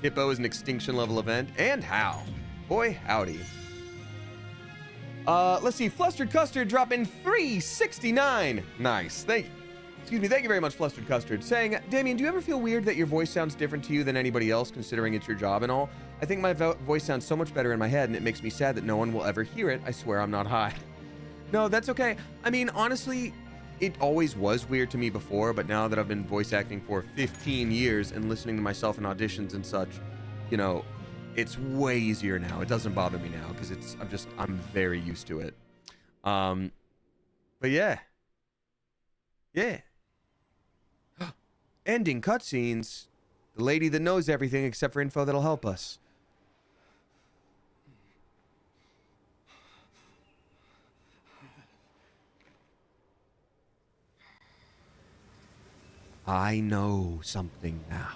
Hippo is an extinction level event, and how? Boy, howdy. Let's see, Flustered Custard dropping 369. Nice. Thank you very much, Flustered Custard. Saying, Damien, do you ever feel weird that your voice sounds different to you than anybody else, considering it's your job and all? I think my voice sounds so much better in my head, and it makes me sad that no one will ever hear it. I swear I'm not high. No, that's okay. I mean, honestly, it always was weird to me before, but now that I've been voice acting for 15 years and listening to myself in auditions and such, you know, it's way easier now. It doesn't bother me now because I'm very used to it. But yeah. Yeah. Ending cutscenes. The lady that knows everything except for info that'll help us. I know something now.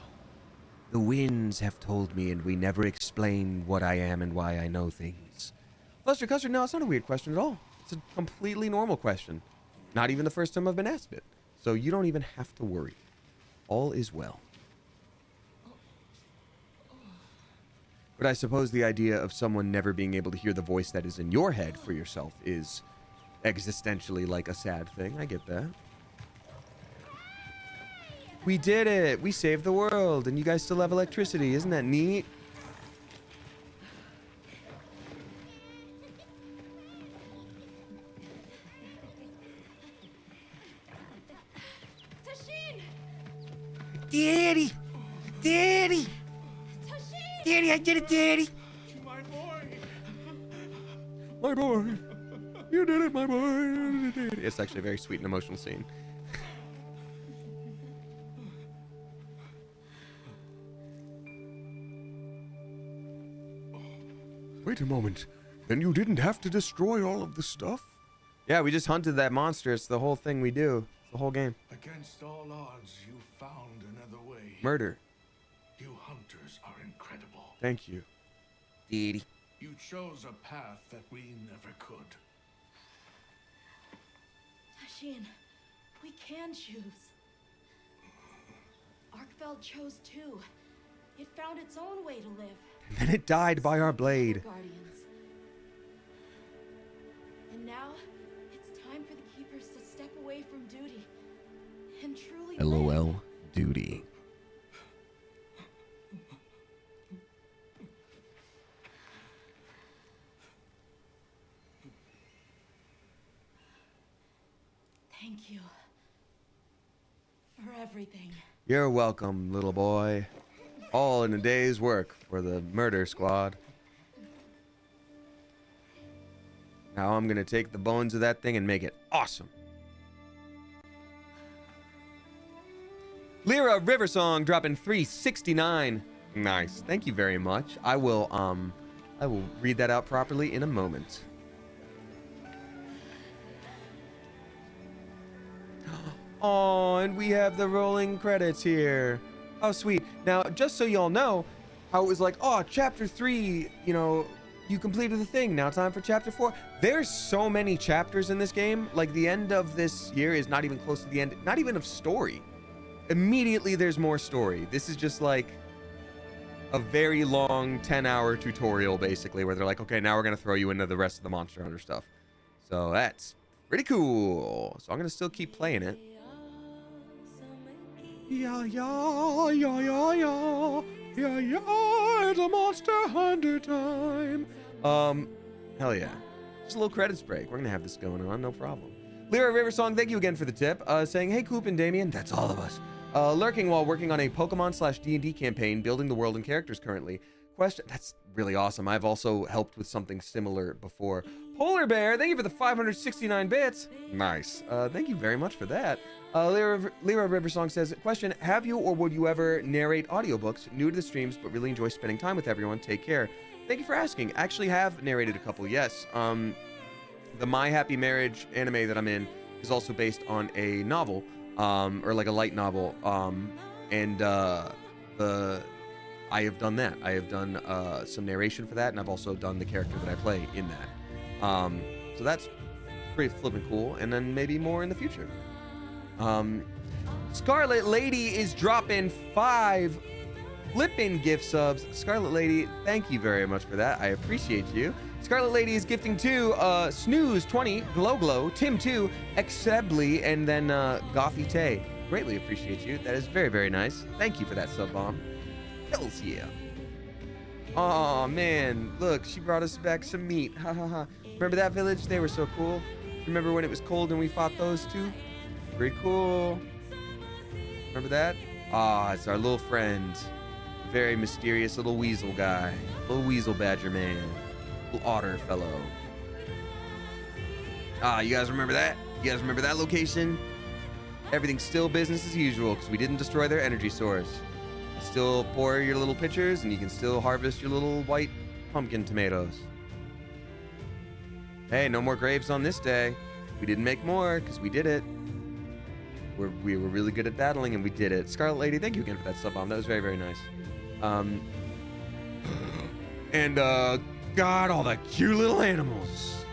The winds have told me, and we never explain what I am and why I know things. Fluster Custard, no, it's not a weird question at all. It's a completely normal question. Not even the first time I've been asked it. So you don't even have to worry. All is well. But I suppose the idea of someone never being able to hear the voice that is in your head for yourself is existentially like a sad thing. I get that. We did it! We saved the world, and you guys still have electricity. Isn't that neat? Tashin! Daddy! Daddy! Tashin! Daddy, I did it, Daddy! My boy! My boy! You did it, my boy! It's actually a very sweet and emotional scene. Wait a moment. Then you didn't have to destroy all of the stuff? Yeah, we just hunted that monster. It's the whole thing we do. It's the whole game. Against all odds, you found another way. Murder. You hunters are incredible. Thank you. Daddy. You chose a path that we never could. Tashin, we can choose. Arkfeld chose too. It found its own way to live. And then it died by our blade. Guardians. And now, it's time for the Keepers to step away from duty and truly live. LOL. Duty. Thank you for everything. You're welcome, little boy. All in a day's work for the murder squad. Now I'm gonna take the bones of that thing and make it awesome. Lyra Riversong dropping 369. Nice. Thank you very much. I will read that out properly in a moment. Oh, and we have the rolling credits here. How sweet. Now, just so y'all know, how it was like, oh, chapter 3, you know, you completed the thing. Now time for chapter 4. There's so many chapters in this game. Like, the end of this year is not even close to the end, not even of story. Immediately, there's more story. This is just like a very long 10-hour tutorial, basically, where they're like, okay, now we're going to throw you into the rest of the Monster Hunter stuff. So that's pretty cool. So I'm going to still keep playing it. Yeah, yeah, yeah, yeah, yeah. Yeah, yeah, it's a Monster Hunter time. Hell yeah. Just a little credits break. We're going to have this going on, no problem. Lyra Riversong, thank you again for the tip. Saying, hey, Coop and Damien, that's all of us. Lurking while working on a Pokemon/D&D campaign, building the world and characters currently. Question, that's really awesome. I've also helped with something similar before. Polar Bear, thank you for the 569 bits. Nice. Thank you very much for that. Lyra Riversong says, question, have you or would you ever narrate audiobooks? New to the streams, but really enjoy spending time with everyone. Take care. Thank you for asking. I actually have narrated a couple, yes. The My Happy Marriage anime that I'm in is also based on a novel, or like a light novel. I have done that. I have done some narration for that, and I've also done the character that I play in that. So that's pretty flippin' cool, and then maybe more in the future. Scarlet Lady is dropping 5 flippin' gift subs. Scarlet Lady, thank you very much for that. I appreciate you. Scarlet Lady is gifting 2, Snooze 20, Glow, Tim 2, Exebly, and then Gothy Tay. Greatly appreciate you. That is very, very nice. Thank you for that sub bomb. Hells yeah. Aw, man. Look, she brought us back some meat. Ha ha ha. Remember that village? They were so cool. Remember when it was cold and we fought those two? Pretty cool. Remember that? Ah, it's our little friend. Very mysterious little weasel guy. Little weasel badger man. Little otter fellow. Ah, you guys remember that? You guys remember that location? Everything's still business as usual because we didn't destroy their energy source. You still pour your little pitchers and you can still harvest your little white pumpkin tomatoes. Hey, no more graves on this day. We didn't make more because we did it. We were really good at battling and we did it. Scarlet Lady, thank you again for that sub bomb. That was very, very nice. God, all the cute little animals.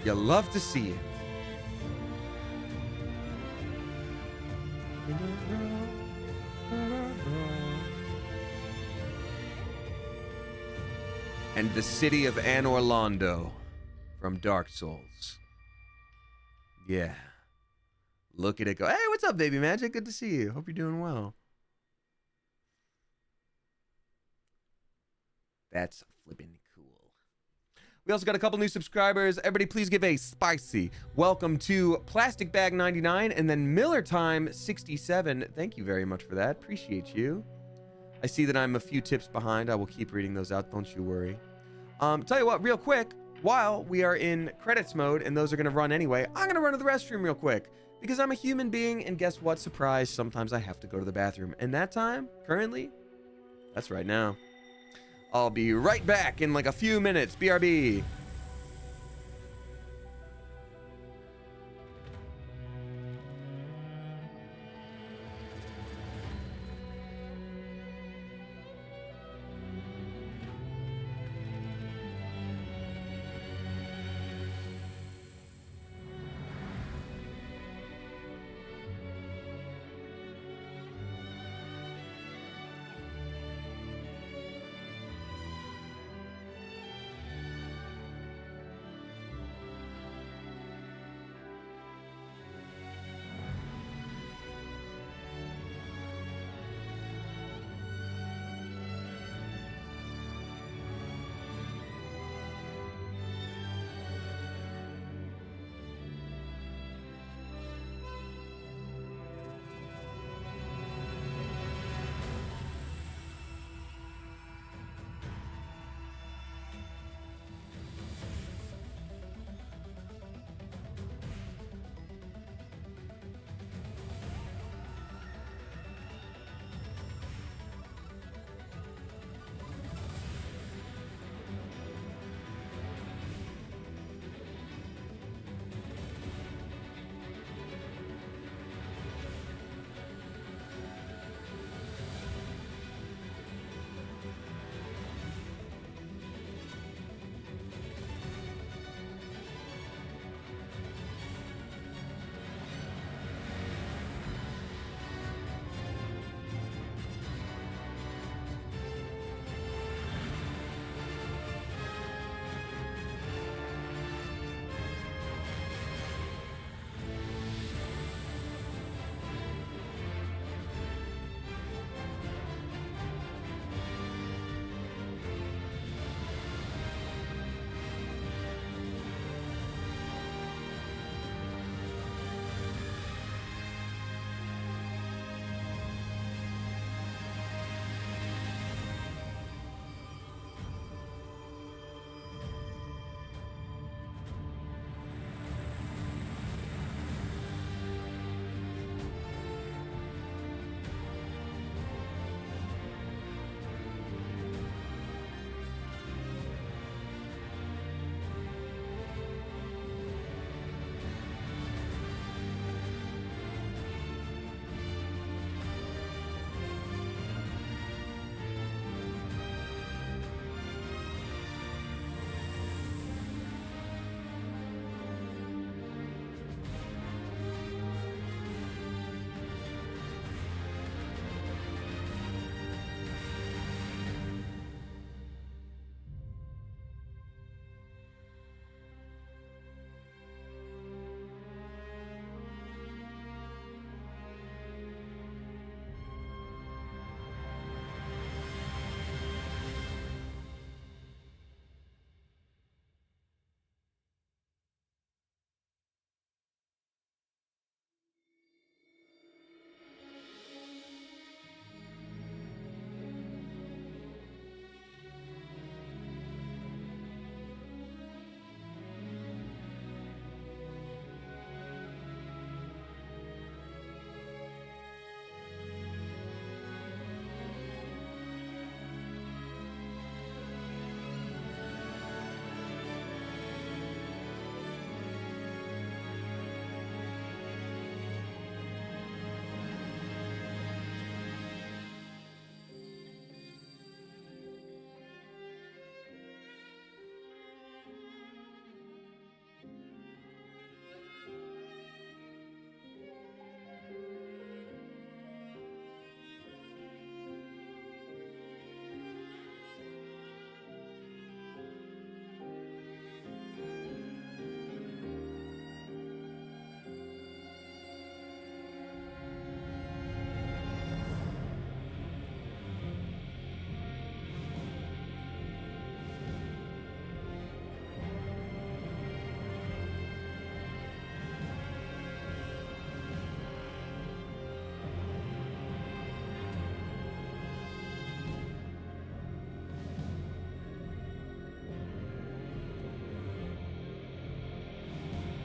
You love to see it. And the city of Anor Londo from Dark Souls. Yeah. Look at it go. Hey, what's up, Baby Magic? Good to see you. Hope you're doing well. That's flipping cool. We also got a couple new subscribers. Everybody, please give a spicy welcome to Plastic Bag 99 and then Miller Time 67. Thank you very much for that. Appreciate you. I see that I'm a few tips behind. I will keep reading those out. Don't you worry. Tell you what, real quick, while we are in credits mode and those are going to run anyway, I'm going to run to the restroom real quick because I'm a human being and guess what? Surprise, sometimes I have to go to the bathroom. And that time, currently, that's right now. I'll be right back in like a few minutes. BRB.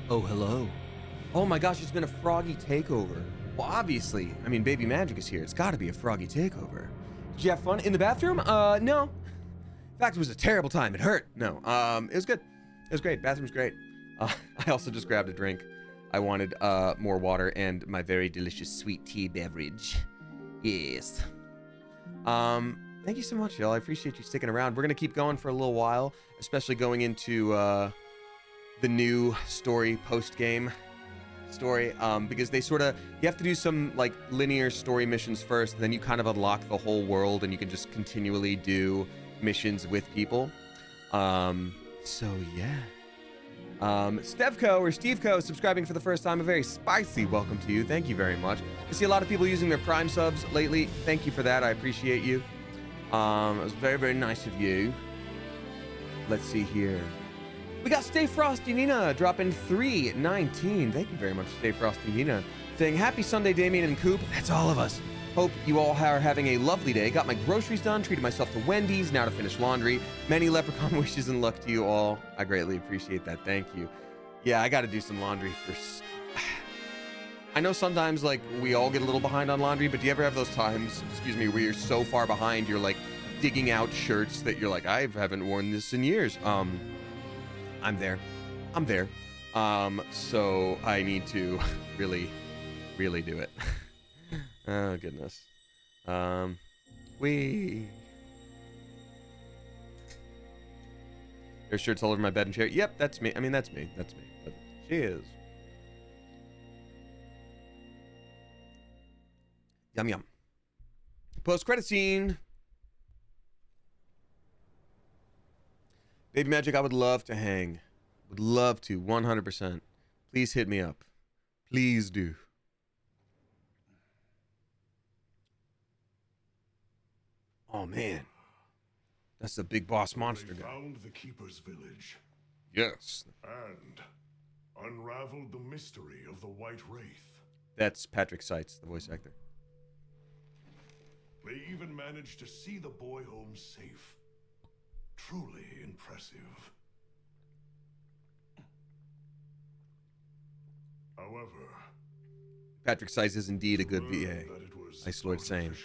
Oh, hello. Oh my gosh, it's been a froggy takeover. Well, obviously, I mean, Baby Magic is here. It's got to be a froggy takeover. Did you have fun in the bathroom? No. In fact, it was a terrible time. It hurt. No. It was good. It was great. Bathroom's great. I also just grabbed a drink. I wanted more water and my very delicious sweet tea beverage. Yes. Thank you so much, y'all. I appreciate you sticking around. We're gonna keep going for a little while, especially going into the new story post-game story, because they sort of, you have to do some like linear story missions first, then you kind of unlock the whole world and you can just continually do missions with people. So yeah. Stevco or Steveco subscribing for the first time. A very spicy welcome to you. Thank you very much. I see a lot of people using their Prime subs lately. Thank you for that. I appreciate you. It was very, very nice of you. Let's see here. We got Stay Frosty Nina dropping 319. Thank you very much, Stay Frosty Nina. Saying happy Sunday, Damien and Coop. That's all of us. Hope you all are having a lovely day. Got my groceries done, treated myself to Wendy's, now to finish laundry. Many leprechaun wishes and luck to you all. I greatly appreciate that. Thank you. Yeah, I got to do some laundry for... I know sometimes, like, we all get a little behind on laundry, but do you ever have those times, excuse me, where you're so far behind, you're, like, digging out shirts that you're like, I haven't worn this in years. I'm there. So I need to really, really do it. Oh, goodness. There's shirts all over my bed and chair. Yep, that's me. I mean, that's me. But cheers. Yum, yum. Post-credit scene. Baby Magic, I would love to hang. Would love to, 100%. Please hit me up. Please do. Oh, man. That's the big boss monster guy. Found the Keeper's village. Yes. And unraveled the mystery of the White Wraith. That's Patrick Seitz, the voice actor. They even managed to see the boy home safe. Truly impressive. However, Patrick Seitz is indeed a good VA. Ice Lord same.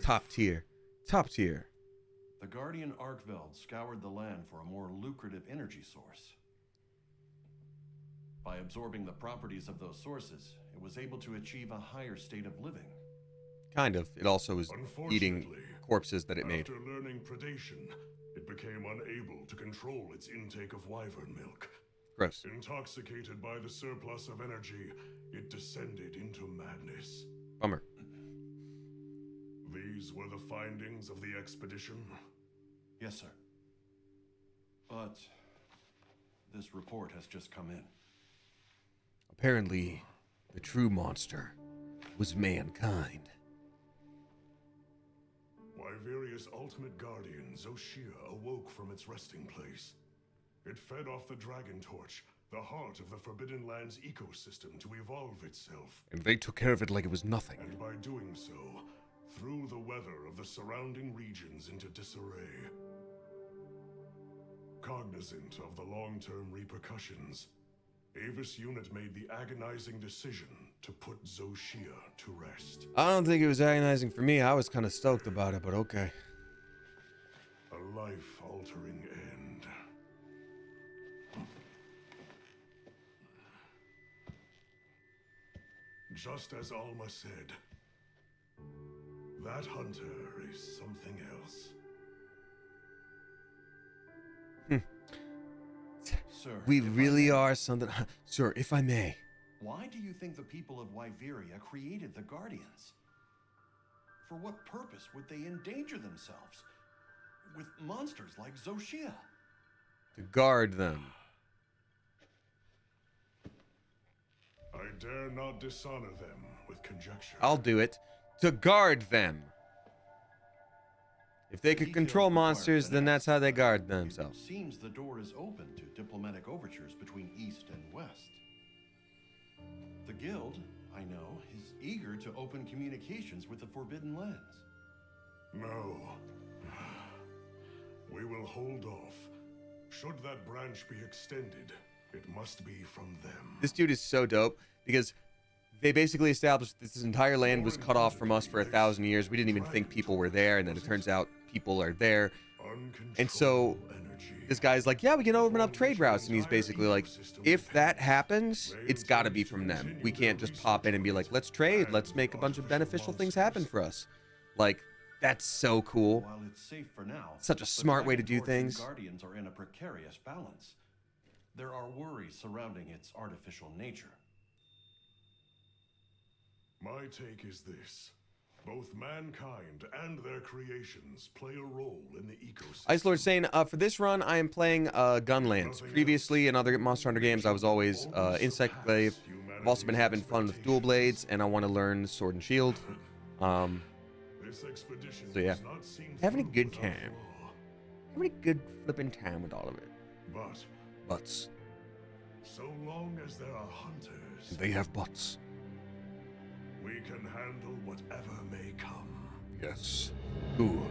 Top tier. Top tier. The Guardian Arkfeld scoured the land for a more lucrative energy source. By absorbing the properties of those sources, it was able to achieve a higher state of living. Kind of. It also was eating corpses that it made. After learning predation, it became unable to control its intake of wyvern milk. Gross. Intoxicated by the surplus of energy, it descended into madness. Bummer. These were the findings of the expedition? Yes, sir. But this report has just come in. Apparently, the true monster was mankind. Wyveria's ultimate guardian, Zoh Shia, awoke from its resting place. It fed off the Dragon Torch, the heart of the Forbidden Lands ecosystem, to evolve itself. And they took care of it like it was nothing. And by doing so, threw the weather of the surrounding regions into disarray. Cognizant of the long-term repercussions, Avis Unit made the agonizing decision to put Zoh Shia to rest. I don't think it was agonizing for me. I was kind of stoked about it, but okay. A life-altering end. Just as Alma said, that hunter is something else. Sir, We really are something... Sir, if I may. why do you think the people of Wyveria created the Guardians? For what purpose would they endanger themselves with monsters like Zoh Shia? To guard them. I dare not dishonor them with conjecture. I'll do it. To guard them. If they could control monsters, then that's how they guard themselves. It seems the door is open to diplomatic overtures between East and West. The Guild, I know, is eager to open communications with the Forbidden Lands. No. We will hold off. Should that branch be extended, It must be from them. This dude is so dope because they basically established this entire land was cut off from us for 1,000 years. We didn't even think people were there, and then it turns out people are there. And so this guy's like, yeah, we can open up trade routes. And he's basically like, if that happens, it's got to be from them. We can't just pop in and be like, let's trade. Let's make a bunch of beneficial things happen for us. Like, that's so cool. While it's safe for now, Such a smart way to do things. Guardians are in a precarious balance. There are worries surrounding its artificial nature. My take is this. Both mankind and their creations play a role in the ecosystem. Ice Lord saying, for this run, I am playing Gunlands. Previously, in other Monster Hunter games, I was always Insect Glaive. I've also been having fun with dual blades, and I want to learn Sword and Shield. So yeah, having a good time. Having a good flipping time with all of it. But so long as there are hunters, They have butts. we can handle whatever may come. Yes. Good. Alma!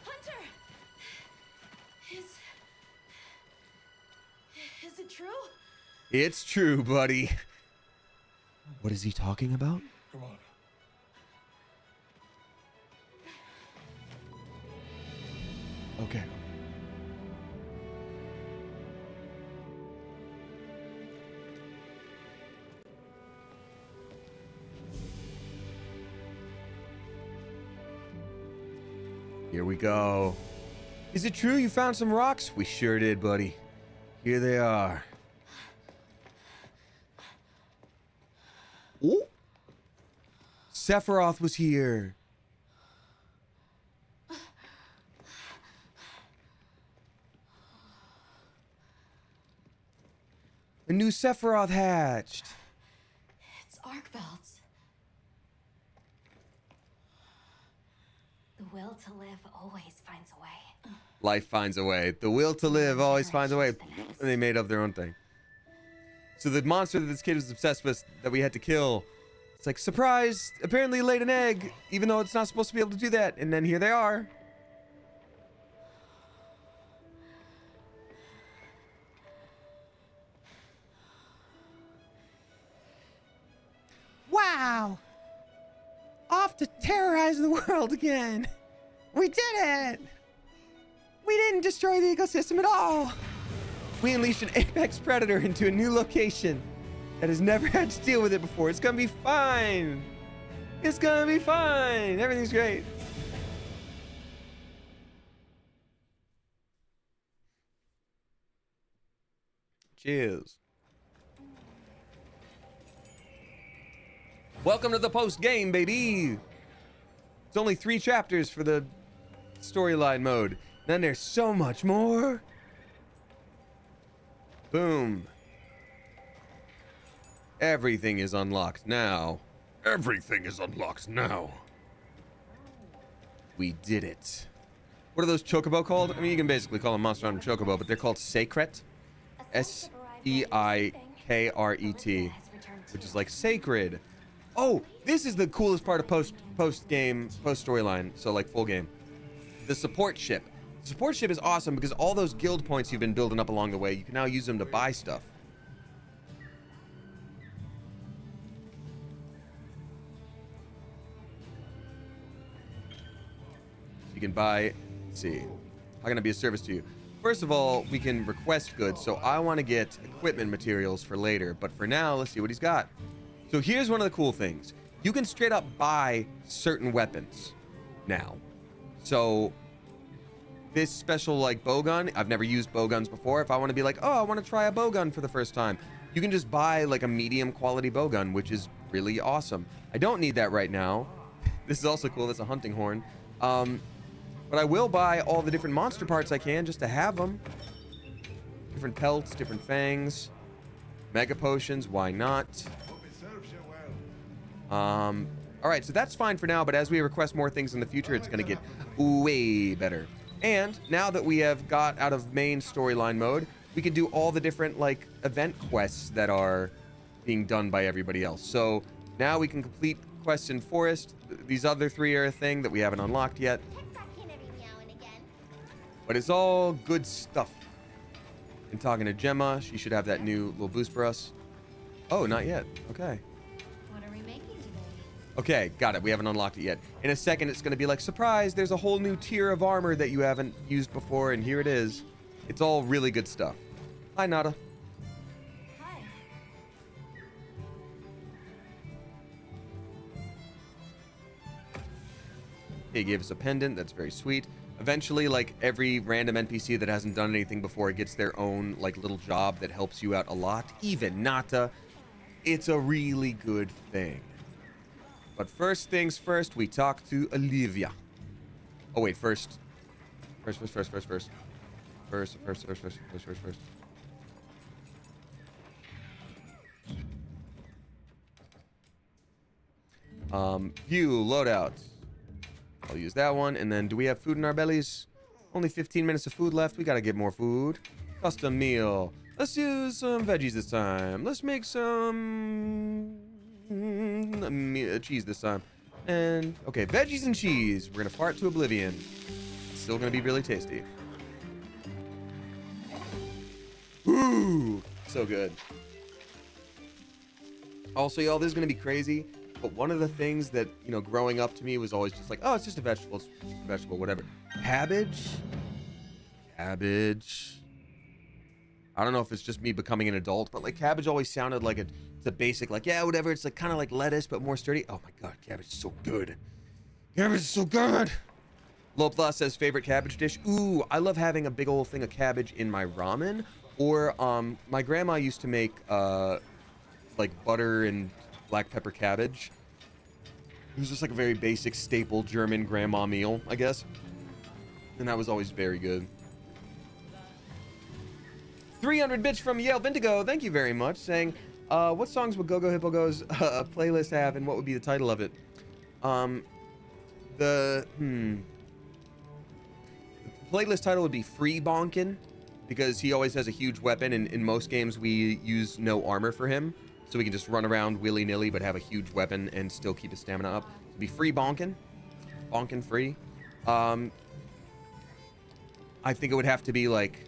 Hunter! Is it true? It's true, buddy. What is he talking about? Come on. Okay. Here we go. Is it true you found some rocks? We sure did, buddy. Here they are. Oh! Sephiroth was here. A new Sephiroth hatched. It's Arkfeld's. The will to live always finds a way. Life finds a way. The will to live always finds a way. And they made up their own thing. So the monster that this kid was obsessed with that we had to kill, it's like, surprise! Apparently laid an egg, even though it's not supposed to be able to do that. And then here they are. Wow! Off to terrorize the world again! We did it! We didn't destroy the ecosystem at all! We unleashed an apex predator into a new location that has never had to deal with it before. It's gonna be fine! It's gonna be fine! Everything's great. Cheers. Welcome to the post-game, baby! It's only 3 chapters for the storyline mode. Then there's so much more. Boom. Everything is unlocked now. Everything is unlocked now. We did it. What are those chocobo called? I mean, you can basically call them Monster Hunter chocobo, but they're called Sacred. S-E-I-K-R-E-T. Which is like sacred. Oh, this is the coolest part of post-game, post-storyline. So like full game. The support ship. The support ship is awesome because all those guild points you've been building up along the way, you can now use them to buy stuff. You can buy, let's see, how can I be of service to you? First of all, we can request goods, so I want to get equipment materials for later, but for now, let's see what he's got. So here's one of the cool things. You can straight up buy certain weapons now. So this special like bowgun, I've never used bowguns before. If I want to be like, oh, I want to try a bowgun for the first time, you can just buy like a medium quality bowgun, which is really awesome. I don't need that right now. This is also cool. That's a hunting horn. But I will buy all the different monster parts I can just to have them. Different pelts, different fangs, mega potions, why not? All right, so that's fine for now, but as we request more things in the future, it's going to get way better. And now that we have got out of main storyline mode, we can do all the different like event quests that are being done by everybody else. So now we can complete quests in forest. These other 3 are a thing that we haven't unlocked yet. But it's all good stuff. And talking to Gemma, she should have that new little boost for us. Oh, not yet. Okay. What are we making today? Okay, got it. We haven't unlocked it yet. In a second, it's going to be like, surprise, there's a whole new tier of armor that you haven't used before, and here it is. It's all really good stuff. Hi, Nada. Hi. He gave us a pendant. That's very sweet. Eventually, like, every random NPC that hasn't done anything before gets their own, like, little job that helps you out a lot. Even Nata. It's a really good thing. But first things first, we talk to Olivia. Oh, wait, first. First. View loadouts. I'll use that one. And then, do we have food in our bellies? Only 15 minutes of food left. We gotta get more food. Custom meal. Let's use some veggies this time. Let's make some cheese this time. And, okay, veggies and cheese. We're gonna fart to oblivion. It's still gonna be really tasty. Ooh, so good. Also, y'all, this is gonna be crazy. But one of the things that, you know, growing up to me was always just like, oh, it's just a vegetable. It's just a vegetable, whatever. Cabbage. I don't know if it's just me becoming an adult, but like cabbage always sounded like it's a basic, like, yeah, whatever. It's like kind of like lettuce, but more sturdy. Oh my God, cabbage is so good. Cabbage is so good. Lopla says favorite cabbage dish. Ooh, I love having a big old thing of cabbage in my ramen. Or my grandma used to make like butter and black pepper cabbage. It was just like a very basic staple German grandma meal, I guess. And that was always very good. 300 bits from Yale Vindigo. Thank you very much. Saying, what songs would Go Go Hippo Go's playlist have, and what would be the title of it? The playlist title would be Free Bonkin, because he always has a huge weapon, and in most games we use no armor for him. So we can just run around willy-nilly, but have a huge weapon and still keep his stamina up. It'd be Free Bonkin. Bonkin free. I think it would have to be, like,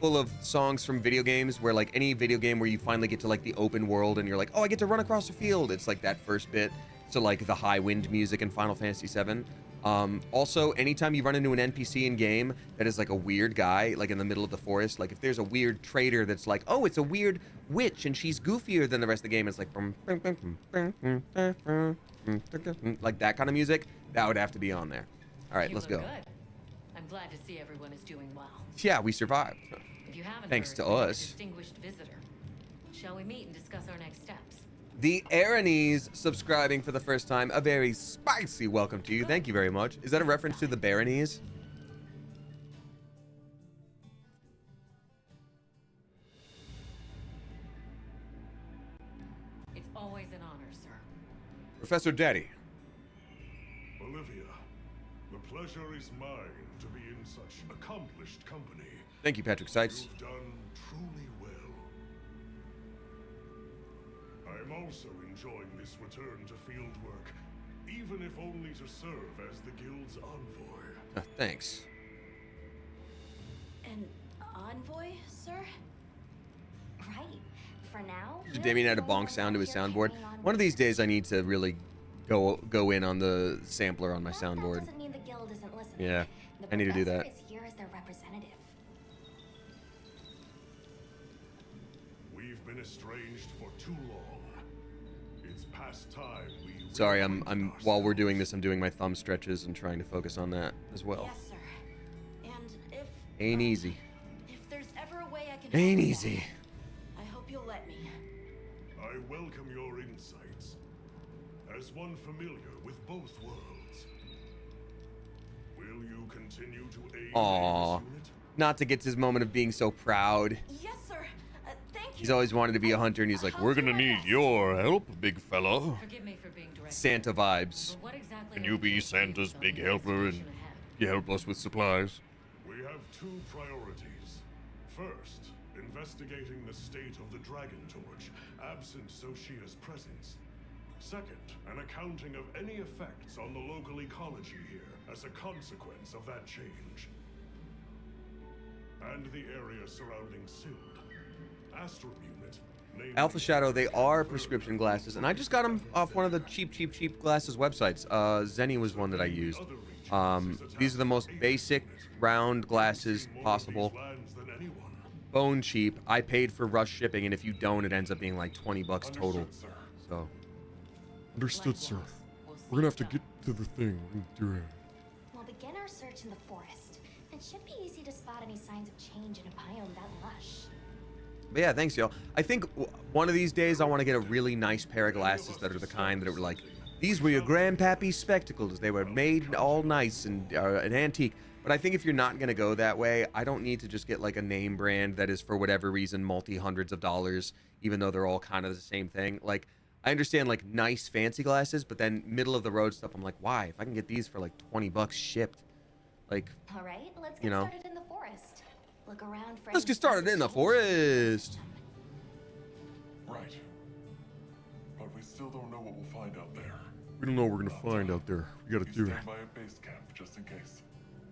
full of songs from video games, where, like, any video game where you finally get to, like, the open world and you're like, oh, I get to run across the field. It's, like, that first bit. So, like, the high wind music in Final Fantasy VII. Also, anytime you run into an NPC in game that is like a weird guy, like in the middle of the forest, like if there's a weird trader that's like, oh, it's a weird witch and she's goofier than the rest of the game, it's like that kind of music, that would have to be on there. All right, let's go. Good. I'm glad to see everyone is doing well. Yeah, we survived. If you haven't Thanks heard, to we have a us. distinguished visitor. Shall we meet and discuss our next steps? The Aranese subscribing for the first time. A very spicy welcome to you. Thank you very much. Is that a reference to the Baronese? It's always an honor, sir. Professor Daddy. Olivia, the pleasure is mine to be in such accomplished company. Thank you, Patrick Seitz. You've done truly well. I'm also enjoying this return to field work, even if only to serve as the guild's envoy. Thanks. An envoy, sir? Right. For now. Should Damien add a bonk sound to his soundboard? One of these days I need to really go in on the sampler on my soundboard. Doesn't mean the guild isn't listening. Yeah, The I need to do that. professor is here as their representative. We've been estranged for too long. It's past time we. Sorry, I'm while we're doing this, I'm doing my thumb stretches and trying to focus on that as well. Yes, sir. And if Ain't easy. if there's ever a way I can Ain't help easy. that, I hope you'll let me. I welcome your insights. As one familiar with both worlds, will you continue to aid Aww. this unit? Not to get to his moment of being so proud. Yes, sir. Thank you. He's always wanted to be a hunter, and he's like, we're gonna need your help, big fella. Forgive me for being direct. Santa vibes. But what exactly Can are you the be capabilities Santa's of big the helper and investigation ahead? you help us with supplies? We have two priorities. First investigating the state of the Dragon Torch, absent Zoh Shia's presence. Second, an accounting of any effects on the local ecology here as a consequence of that change. And the area surrounding Sind. Astral unit. Alpha Shadow, they are prescription glasses, and I just got them off one of the cheap glasses websites. Zenny was one that I used. These are the most basic round glasses possible. Bone cheap. I paid for rush shipping, and if you don't, it ends up being like 20 bucks total. So. Understood, sir. We're gonna have to get to the thing and do it. We'll begin our search in the forest. It should be easy to spot any signs of change in a biome that lush. But yeah, thanks, y'all. I think one of these days I want to get a really nice pair of glasses that are the kind that were like, these were your grandpappy's spectacles. They were made all nice and an antique. But I think if you're not going to go that way, I don't need to just get like a name brand that is for whatever reason multi-hundreds of dollars, even though they're all kind of the same thing. Like, I understand like nice fancy glasses, but then middle of the road stuff, I'm like, why? If I can get these for like 20 bucks shipped, like, all right, let's get started in the forest. Look around for let's get started in the forest. Right. But we still don't know what we'll find out there. We don't know what we're gonna find out there. We gotta do it. Stand by a base camp just in case.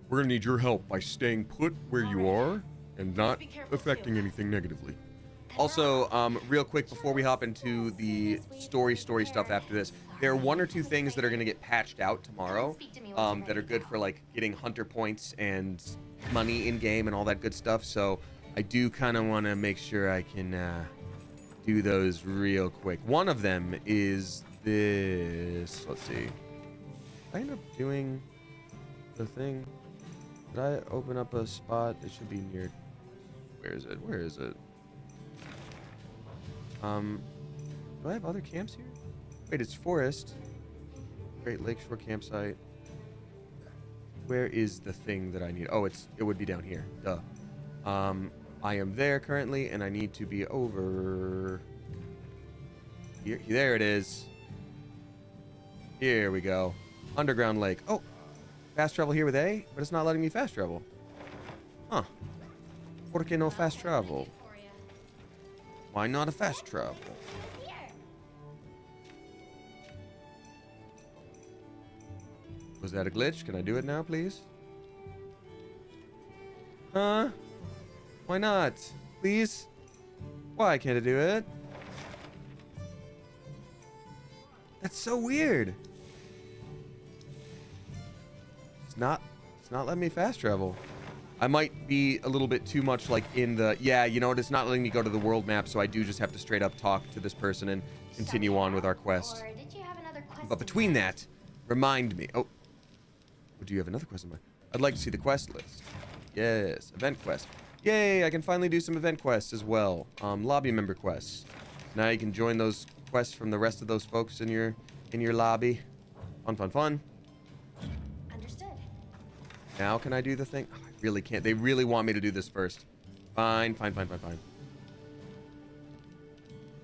We're gonna need your help by staying put where you are and not affecting anything negatively. Also, real quick before we hop into the story stuff after this, there are 1 or 2 things that are going to get patched out tomorrow that are good for like getting hunter points and money in game and all that good stuff. So I do kind of want to make sure I can do those real quick. One of them is this. Let's see. Did I end up doing the thing? Did I open up a spot? It should be near. Where is it? Where is it? Do I have other camps here? Wait, it's forest. Great Lakeshore campsite. Where is the thing that I need? Oh, it would be down here. Duh. I am there currently, and I need to be over here. There it is. Here we go. Underground lake. Oh, fast travel here with A, but it's not letting me fast travel. Huh. Por qué no fast travel? Why not a fast travel? Was that a glitch? Can I do it now, please? Huh? Why not? Please? Why can't I do it? That's so weird. It's not letting me fast travel. I might be a little bit too much like in the, yeah, you know what, it's not letting me go to the world map, so I do just have to straight up talk to this person and continue on with our quest. But between that, remind me, oh, do you have another quest in mind? I'd like to see the quest list. Yes, event quest. Yay, I can finally do some event quests as well. Lobby member quests. Now you can join those quests from the rest of those folks in your lobby. Fun. Understood. Now can I do the thing? Oh, I really can't. They really want me to do this first. Fine.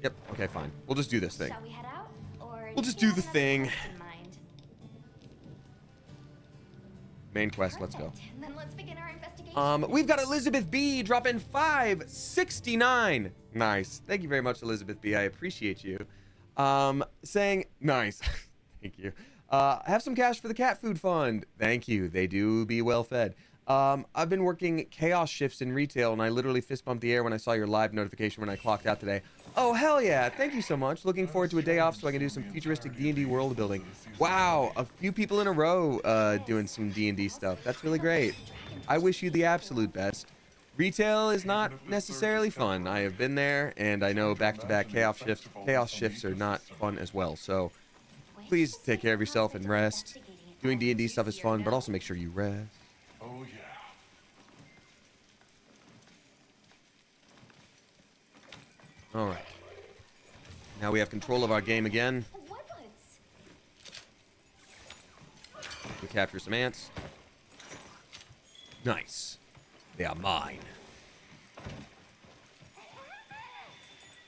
Yep, okay, fine. We'll just do this thing. Shall we head out? Or We'll just do the thing. Main quest, let's go. Then let's begin our investigation. We've got Elizabeth B dropping 569. Nice. Thank you very much, Elizabeth B. I appreciate you. Saying nice. Thank you. Have some cash for the cat food fund. Thank you. They do be well fed. I've been working chaos shifts in retail, and I literally fist bumped the air when I saw your live notification when I clocked out today. Oh, hell yeah. Thank you so much. Looking forward to a day off so I can do some futuristic D&D world building. Wow, a few people in a row doing some D&D stuff. That's really great. I wish you the absolute best. Retail is not necessarily fun. I have been there, and I know back-to-back chaos shifts are not fun as well. So please take care of yourself and rest. Doing D&D stuff is fun, but also make sure you rest. Oh, yeah. All right. Now we have control of our game again. We capture some ants. Nice. They are mine.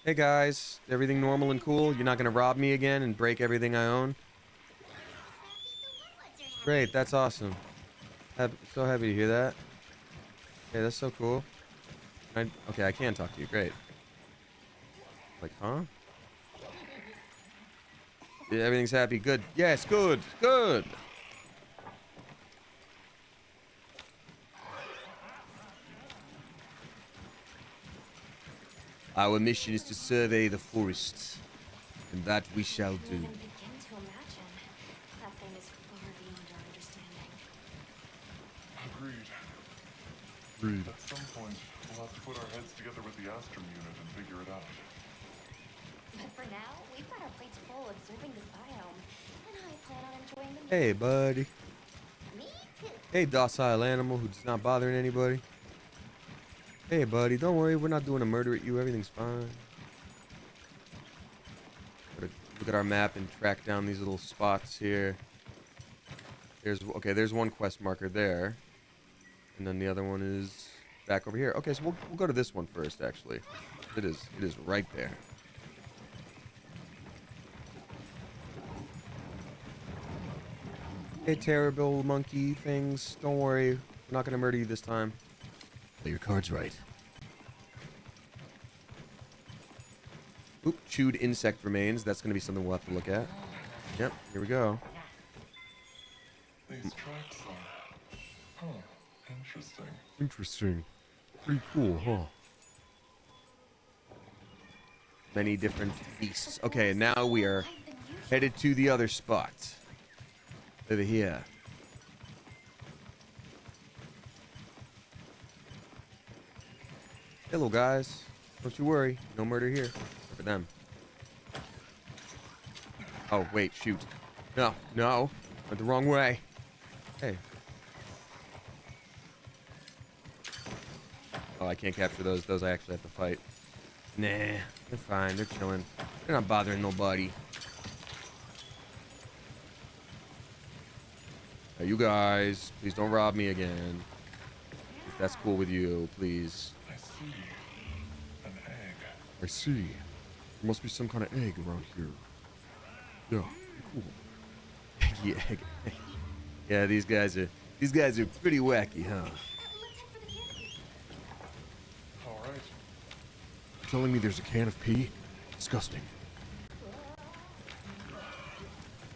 Hey guys, everything normal and cool? You're not gonna rob me again and break everything I own? Great, that's awesome. So happy to hear that. Okay, that's so cool. Okay, I can talk to you. Great. Like, huh? Yeah, everything's happy. Good. Yes, good. Good. Our mission is to survey the forests, and that we shall do. Even begin to imagine. That thing is far beyond our understanding. Agreed. Agreed. At some point, we'll have to put our heads together with the Astrum unit and figure it out. But for now, we've got our plates full observing this biome, and I plan on enjoying them. Hey, buddy. Me too. Hey, docile animal who's not bothering anybody. Hey, buddy, don't worry. We're not doing a murder at you. Everything's fine. Gotta look at our map and track down these little spots here. There's one quest marker there. And then the other one is back over here. Okay, so we'll go to this one first, actually. It is right there. Hey, terrible monkey things. Don't worry. We're not gonna murder you this time. Play your cards right. Oop, chewed insect remains. That's gonna be something we'll have to look at. Yep, here we go. These tracks are... interesting. Interesting. Pretty cool, huh? Many different beasts. Okay, now we are headed to the other spot. Over here. Hello, guys. Don't you worry. No murder here. Except for them. Oh, wait. Shoot. No. No. Went the wrong way. Hey. Oh, I can't capture those. Those I actually have to fight. Nah. They're fine. They're chilling. They're not bothering nobody. Hey, you guys. Please don't rob me again. If that's cool with you, please. I see. An egg. I see. There must be some kind of egg around here. Yeah, cool. Yeah, yeah, these guys are pretty wacky, huh? All right. You're telling me there's a can of pee? Disgusting.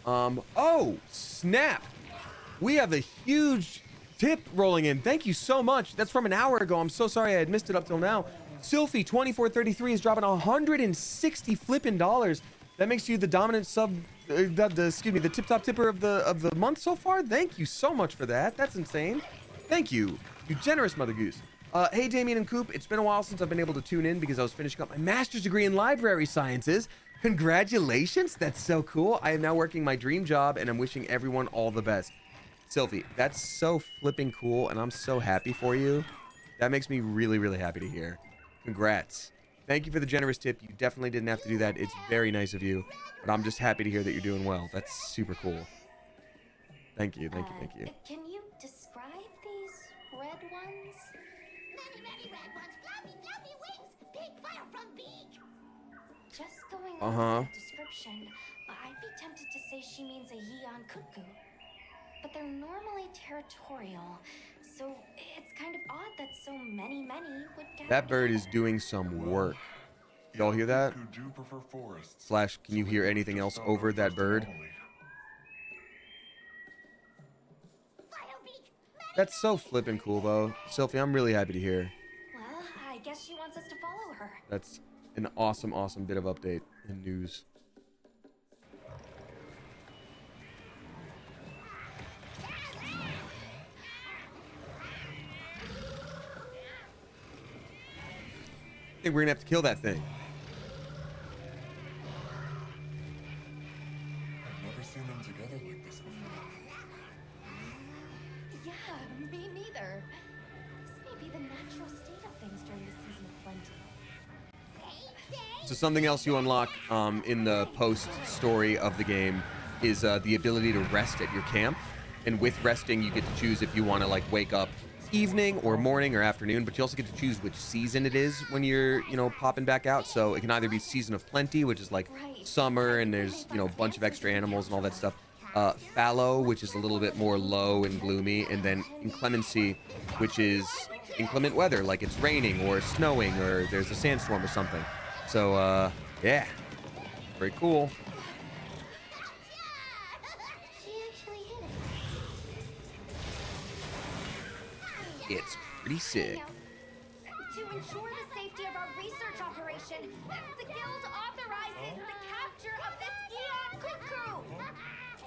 Oh, snap! We have a huge tip rolling in. Thank you so much. That's from an hour ago. I'm so sorry I had missed it up till now. Sylphie2433 is dropping 160 flippin' dollars. That makes you the dominant sub, the tip-top tipper of the month so far. Thank you so much for that. That's insane. Thank you, you generous Mother Goose. Hey, Damien and Coop. It's been a while since I've been able to tune in because I was finishing up my master's degree in library sciences. Congratulations. That's so cool. I am now working my dream job, and I'm wishing everyone all the best. Sylvie, that's so flipping cool, and I'm so happy for you. That makes me really, really happy to hear. Congrats. Thank you for the generous tip. You definitely didn't have to do that. It's very nice of you, but I'm just happy to hear that you're doing well. That's super cool. Thank you, thank you, thank you. Can you describe these red ones? Many, many red ones, fluffy, fluffy wings, big fire from beak. Just going Uh-huh. over that description, I'd be tempted to say she means a Yeon cuckoo. But they're normally territorial, so it's kind of odd that so many would gather That bird is together. doing some work. Y'all hear that? Who do prefer forests. Slash, can you hear anything else over that bird? That's so flippin' cool, though. Sylvie, I'm really happy to hear. Well, I guess she wants us to follow her. That's an awesome, awesome bit of update and news. I think we're gonna have to kill that thing. I've never seen them together like this before. Yeah, me neither. This may be the natural state of things during the season of plenty. So something else you unlock in the post story of the game is the ability to rest at your camp. And with resting, you get to choose if you want to like wake up evening or morning or afternoon, but you also get to choose which season it is when you're, popping back out. So it can either be season of plenty, which is like summer and there's, a bunch of extra animals and all that stuff. Fallow, which is a little bit more low and gloomy, and then inclemency, which is inclement weather, like it's raining or snowing or there's a sandstorm or something. So, yeah, very cool. She actually hit it. It's pretty sick. To ensure the safety of our research operation, the guild authorizes the capture of this Eon cuckoo.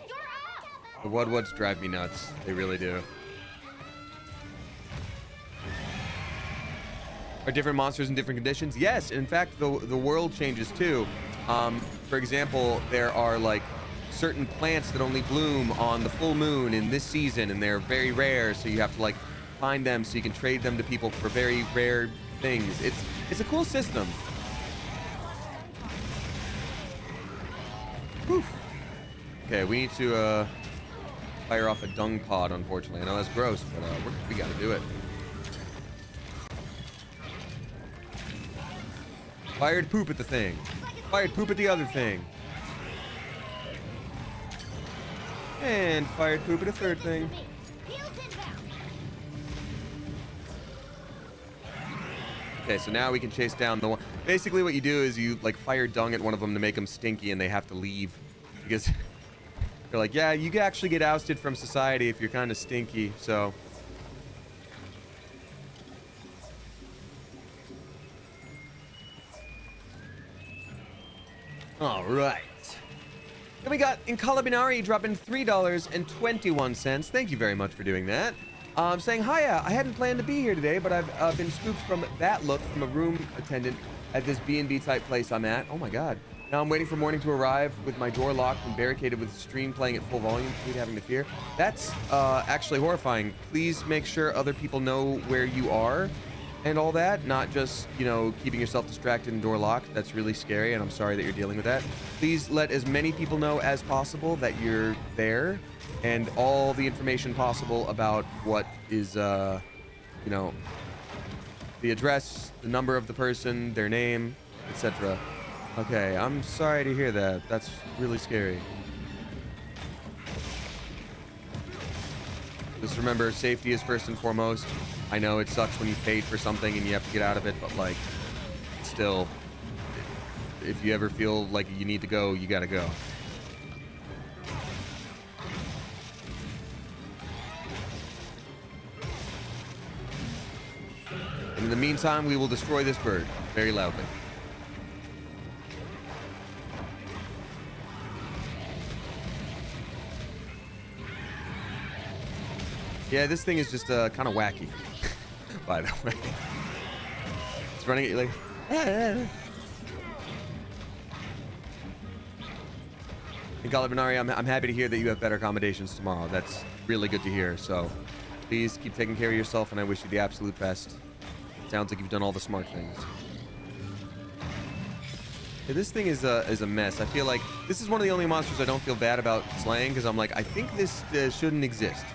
You're up. The Wudwuds drive me nuts. They really do. Are different monsters in different conditions? Yes. In fact, the world changes too. For example, there are like certain plants that only bloom on the full moon in this season, and they're very rare. So you have to like find them so you can trade them to people for very rare things. It's a cool system. Whew. Okay, we need to fire off a dung pod. Unfortunately, I know that's gross, but we gotta do it. Fired poop at the thing. Fired poop at the other thing. And fired poop at a third thing. Okay, so now we can chase down the one. Basically what you do is you like fire dung at one of them to make them stinky and they have to leave. Because they're like, yeah, you can actually get ousted from society if you're kind of stinky, so. All right. Then we got Inkalabinari dropping $3.21. Thank you very much for doing that. Saying, hiya, I hadn't planned to be here today, but I've been spooked from that look from a room attendant at this B&B type place I'm at. Oh my God. Now I'm waiting for morning to arrive with my door locked and barricaded with the stream playing at full volume, having to fear. That's actually horrifying. Please make sure other people know where you are and all that, not just, you know, keeping yourself distracted and door locked. That's really scary, and I'm sorry that you're dealing with that. Please let as many people know as possible that you're there, and all the information possible about what is, you know, the address, the number of the person, their name, etc. Okay, I'm sorry to hear that. That's really scary. Just remember, safety is first and foremost. I know it sucks when you paid for something and you have to get out of it, but like, still, if you ever feel like you need to go, you gotta go. And in the meantime, we will destroy this bird very loudly. Yeah, this thing is just kind of wacky, by the way. It's running at you like... And Galibinari, I'm happy to hear that you have better accommodations tomorrow. That's really good to hear. So please keep taking care of yourself, and I wish you the absolute best. Sounds like you've done all the smart things. Yeah, this thing is a mess. I feel like this is one of the only monsters I don't feel bad about slaying, because I'm like, I think this shouldn't exist.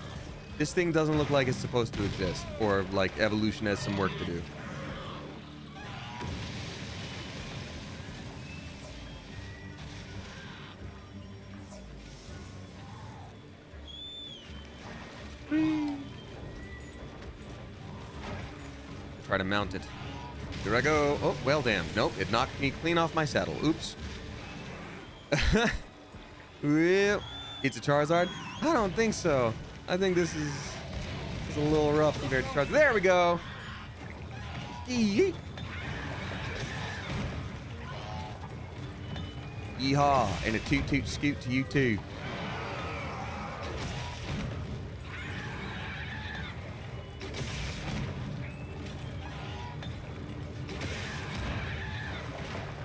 This thing doesn't look like it's supposed to exist, or like evolution has some work to do. Try to mount it. Here I go. Oh, well, damn. Nope, it knocked me clean off my saddle. Oops. Well, it's a Charizard? I don't think so. I think this is a little rough compared to Charizard. There we go. Yeet. Yeehaw, and a toot toot scoot to you too.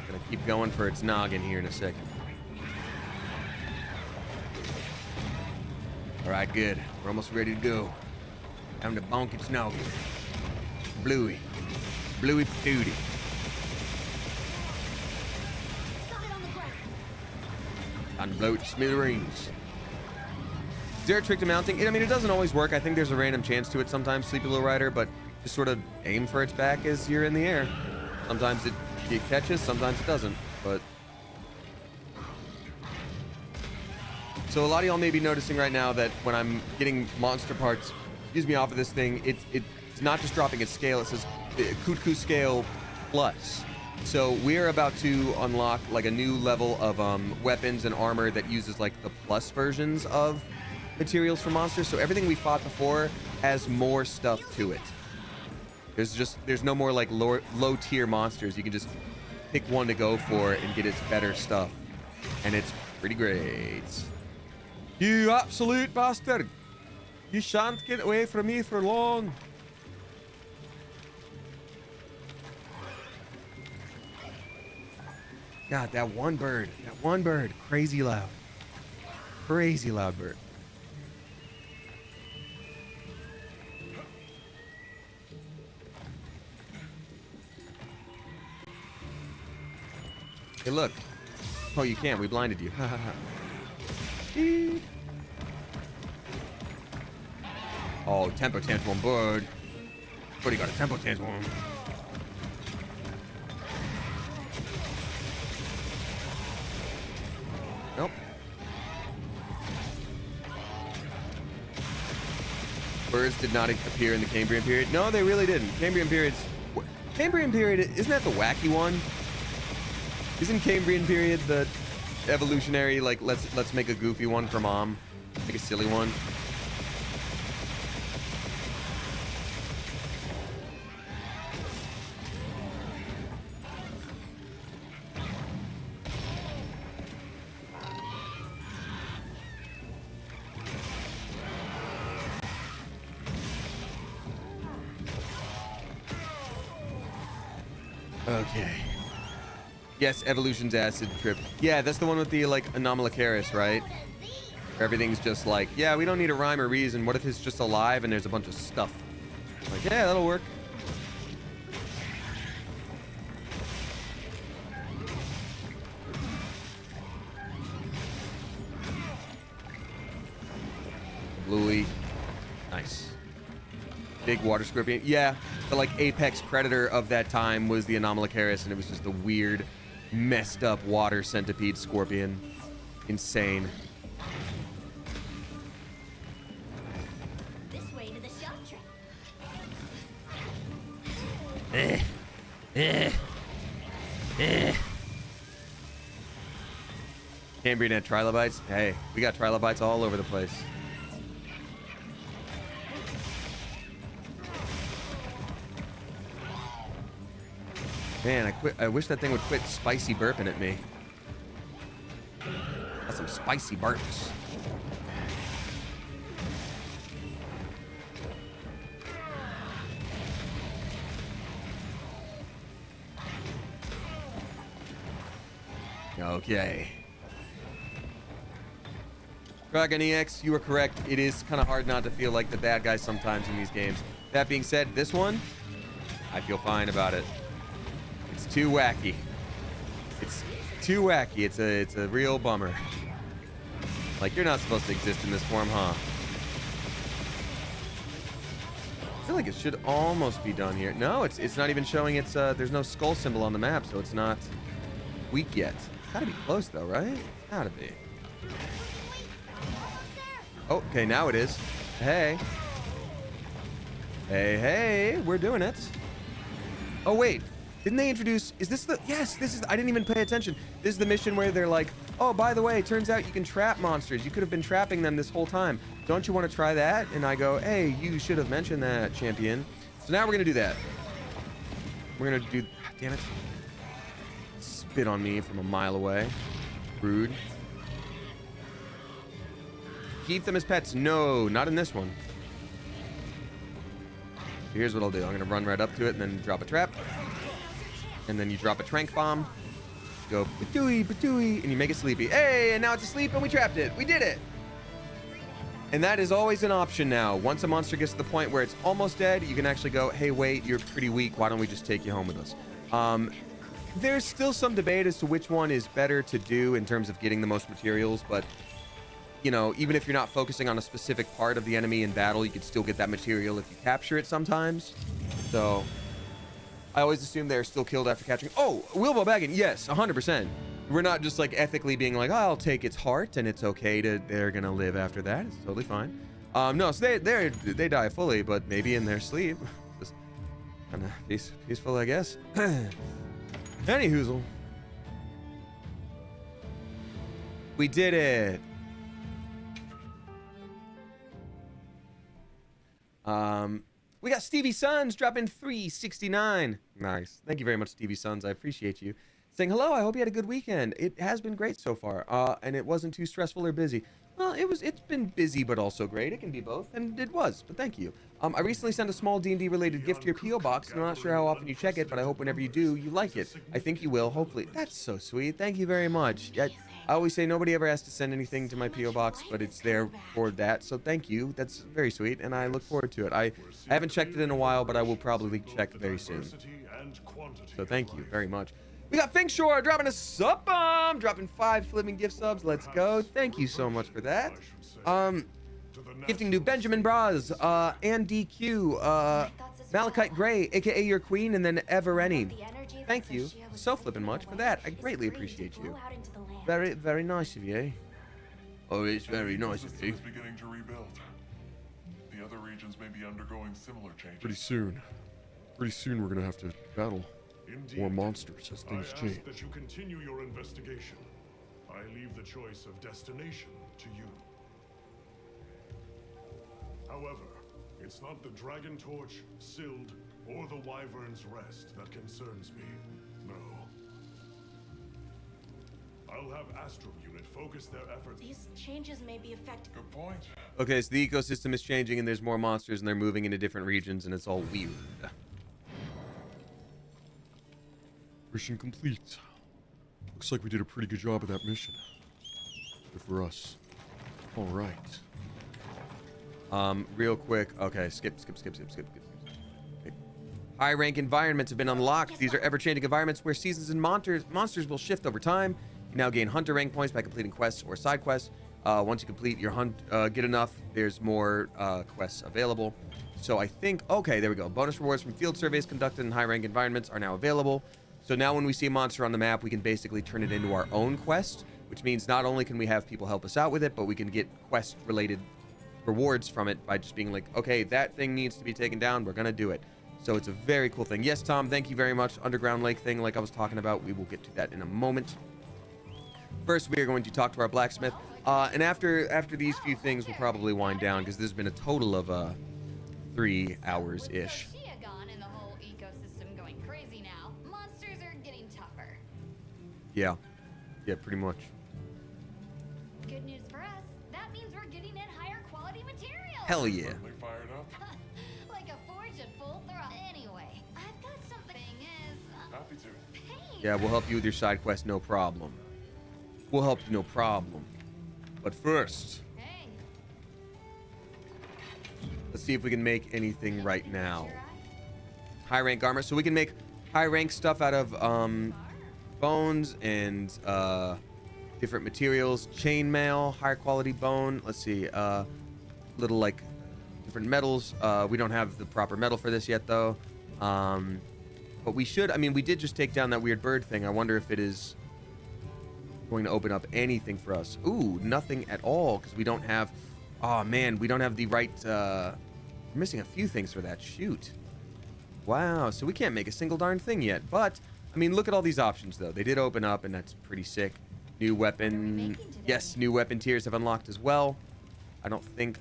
Gonna keep going for its noggin here in a second. All right, good. We're almost ready to go. Time to bonk its noggin. Bluey. Bluey patootie. Time to blow it to smithereens. Is there a trick to mounting? I mean, it doesn't always work. I think there's a random chance to it sometimes, Sleepy Little Rider, but just sort of aim for its back as you're in the air. Sometimes it catches, sometimes it doesn't, but... So a lot of y'all may be noticing right now that when I'm getting monster parts, off of this thing, it's not just dropping its scale, it says Kutku scale plus. So we're about to unlock like a new level of weapons and armor that uses like the plus versions of materials for monsters. So everything we fought before has more stuff to it. There's no more like low tier monsters. You can just pick one to go for and get its better stuff. And it's pretty great. You absolute bastard. You shan't get away from me for long. God, that one bird, crazy loud bird. Hey, look. Oh, you can't. We blinded you. Ha ha ha. Oh, tempo tantrum bird. What do you got? A tempo tantrum. Nope. Birds did not appear in the Cambrian period. No, they really didn't. Cambrian period, isn't that the wacky one? Isn't Cambrian period the evolutionary, like, let's make a goofy one for mom? Make a silly one? Okay. Yes, evolution's acid trip. Yeah, that's the one with the, like, Anomalocaris, right? Where everything's just like, yeah, we don't need a rhyme or reason. What if it's just alive and there's a bunch of stuff? Like, yeah, that'll work. Bluey. Nice. Big water scorpion. Yeah, the like apex predator of that time was the Anomalocaris, and it was just a weird, messed up water centipede scorpion. Insane. This way to the shop trip. Cambrian had trilobites. Hey, we got trilobites all over the place. Man, I wish that thing would quit spicy burping at me. That's some spicy burps. Okay. Dragon EX, you were correct. It is kind of hard not to feel like the bad guy sometimes in these games. That being said, this one, I feel fine about it. It's too wacky. It's too wacky. It's a real bummer. Like, you're not supposed to exist in this form, huh? I feel like it should almost be done here. No, it's not even showing its, there's no skull symbol on the map, so it's not weak yet. It's gotta be close though, right? It's gotta be. Oh, okay, now it is. Hey. Hey, hey, we're doing it. Oh, wait. Didn't they introduce, is this the, yes, this is, I didn't even pay attention. This is the mission where they're like, oh, by the way, it turns out you can trap monsters. You could have been trapping them this whole time. Don't you want to try that? And I go, hey, you should have mentioned that, champion. So now we're going to do that. We're going to do, damn it. Spit on me from a mile away. Rude. Keep them as pets. No, not in this one. Here's what I'll do. I'm going to run right up to it and then drop a trap. And then you drop a trank bomb. Go patooey, patooey, and you make it sleepy. Hey, and now it's asleep and we trapped it. We did it. And that is always an option now. Once a monster gets to the point where it's almost dead, you can actually go, hey, wait, you're pretty weak. Why don't we just take you home with us? There's still some debate as to which one is better to do in terms of getting the most materials, but you know, even if you're not focusing on a specific part of the enemy in battle, you can still get that material if you capture it sometimes. So I always assume they're still killed after capturing. Oh, Wilbo Baggin, yes, 100%. We're not just like ethically being like, oh, I'll take its heart and it's okay to, they're gonna live after that. It's totally fine. No, so they die fully, but maybe in their sleep. Kind of peaceful, I guess. Any hoozle. We did it. We got Stevie Sons dropping 369. Nice. Thank you very much, Stevie Sons. I appreciate you. Saying hello. I hope you had a good weekend. It has been great so far. And it wasn't too stressful or busy. Well, it's been busy, but also great. It can be both, and it was, but thank you. I recently sent a small D&D related gift to your P.O. box, and I'm not sure how often you check it, but I hope whenever you do, you like it. I think you will, hopefully. That's so sweet. Thank you very much. I always say nobody ever has to send anything to my P.O. box, but it's there for that, so thank you. That's very sweet, and I look forward to it. I haven't checked it in a while, but I will probably check very soon. So thank you very much. We got Fink Shore dropping a sub bomb, dropping 5 flipping gift subs. Let's go. Thank you so much for that. Gifting to Benjamin Braz, and DQ, Malachite Gray, aka your queen, and then Evereny. Thank you so flipping much for that. I greatly appreciate you. Very, very nice of you. Oh, it's very nice of you. The system is beginning to rebuild. The other regions may be undergoing similar changes. Pretty soon we're gonna have to battle more monsters as things change. I ask that you continue your investigation. I leave the choice of destination to you. However, it's not the Dragon Torch, Sild, or the Wyvern's Rest that concerns me. No. I'll have Astrum Unit focus their efforts. These changes may be affecting. Good point. Okay, so the ecosystem is changing, and there's more monsters, and they're moving into different regions, and it's all weird. Mission complete. Looks like we did a pretty good job of that mission. Good for us. All right. Real quick. Okay, skip. Okay. High rank environments have been unlocked. These are ever-changing environments where seasons and monsters will shift over time. You now gain hunter rank points by completing quests or side quests. Once you complete your hunt, get enough, there's more quests available. So I think, okay, there we go. Bonus rewards from field surveys conducted in high rank environments are now available. So now when we see a monster on the map, we can basically turn it into our own quest, which means not only can we have people help us out with it, but we can get quest-related rewards from it by just being like, okay, that thing needs to be taken down, we're gonna do it. So it's a very cool thing. Yes, Tom, thank you very much. Underground Lake thing, like I was talking about, we will get to that in a moment. First, we are going to talk to our blacksmith, and after these few things, we'll probably wind down, because there's been a total of 3 hours-ish. With Zoh Shia gone and the whole ecosystem going crazy now, monsters are getting tougher. Yeah, pretty much. Good news for us, that means we're getting in higher quality materials. Hell yeah. Suddenly fired up. Like a forge at full throttle. Anyway, I've got something Happy to. pain. Yeah, we'll help you with your side quest, no problem. We'll help you, no problem. But first, Hey, let's see if we can make anything right now. High rank armor. So we can make high rank stuff out of bones and different materials. Chainmail, higher quality bone. Let's see, little like different metals. We don't have the proper metal for this yet though. But we should. I mean, we did just take down that weird bird thing. I wonder if it is going to open up anything for us. Ooh, nothing at all, because we don't have, oh man, we don't have the right, we're missing a few things for that. Shoot. Wow, so we can't make a single darn thing yet. But, I mean, look at all these options, though. They did open up, and that's pretty sick. New weapon. Yes, new weapon tiers have unlocked as well. I don't think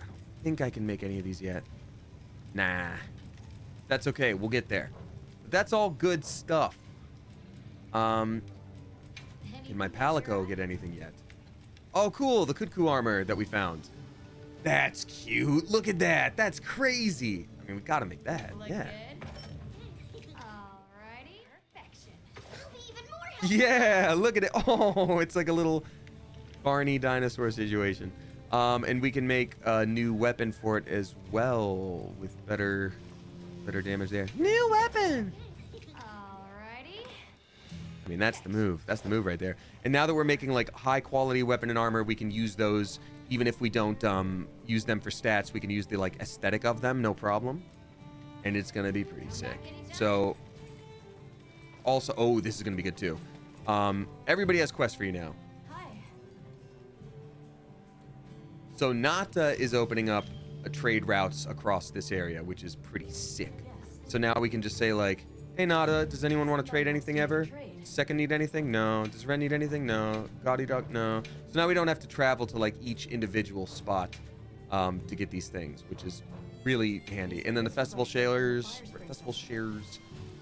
I can make any of these yet. Nah. That's okay. We'll get there. But that's all good stuff. Can my Palico get anything yet? Oh, cool. The Kutku armor that we found. That's cute. Look at that. That's crazy. I mean, we gotta make that. Yeah. Alrighty, perfection. Yeah, look at it. Oh, it's like a little Barney dinosaur situation. And we can make a new weapon for it as well with better damage there. New weapon. Alrighty. I mean, that's the move. That's the move right there. And now that we're making like high quality weapon and armor, we can use those even if we don't use them for stats. We can use the like aesthetic of them, no problem. And it's gonna be pretty sick. So also, oh, this is gonna be good too. Everybody has quests for you now. Hi. So Nata is opening up trade routes across this area, which is pretty sick. Yes. So now we can just say like, hey Nada, does anyone want to trade anything ever? Second need anything? No. Does Ren need anything? No. Gaudy Dog? No. So now we don't have to travel to like each individual spot to get these things, which is really handy. And then the festival shares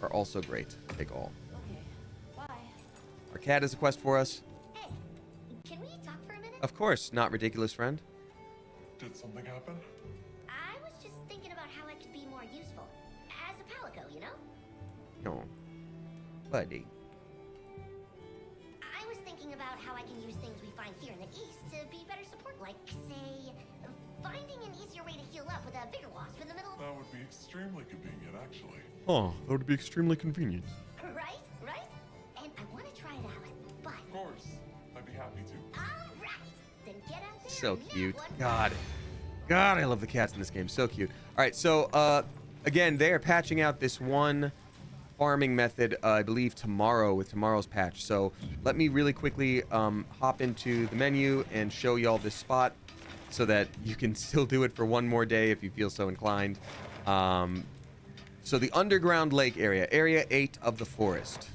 are also great. Take all. Okay, bye. Our cat has a quest for us. Hey, can we talk for a minute? Of course, not ridiculous, friend. Did something happen? I was just thinking about how I could be more useful. As a palico, you know? No. Buddy. I was thinking about how I can use things we find here in the East to be better support. Like, say, finding an easier way to heal up with a bigger wasp in the middle of... That would be extremely convenient, actually. Oh, that would be extremely convenient. Right? Right? And I want to try it out, but... Of course. I'd be happy to. All right. Then get out there So and meet cute. one. God, I love the cats in this game. So cute. All right, so again, they are patching out this one farming method, I believe tomorrow with tomorrow's patch. So let me really quickly hop into the menu and show y'all this spot so that you can still do it for one more day if you feel so inclined. So the underground lake area, area 8 of the forest.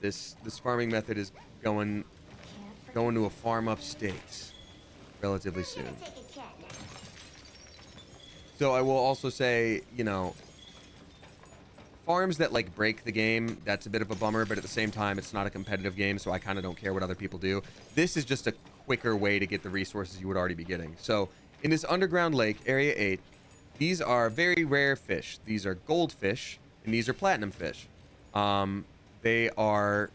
This farming method is going to a farm upstate relatively soon. Take a cat nap. So I will also say, you know, farms that like break the game, that's a bit of a bummer, but at the same time, it's not a competitive game, so I kind of don't care what other people do. This is just a quicker way to get the resources you would already be getting. So in this underground lake, area 8, these are very rare fish. These are goldfish, and these are platinum fish. They are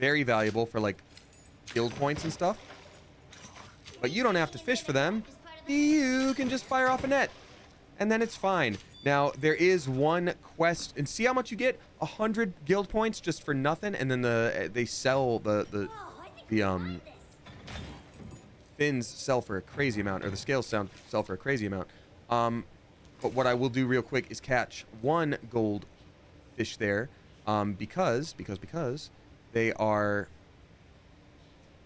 very valuable for like guild points and stuff. But you don't have to fish for them. You can just fire off a net. And then it's fine. Now, there is one quest. And see how much you get? 100 guild points just for nothing. And then they sell the fins sell for a crazy amount. Or the scales sell for a crazy amount. But what I will do real quick is catch one gold fish there. Because they are...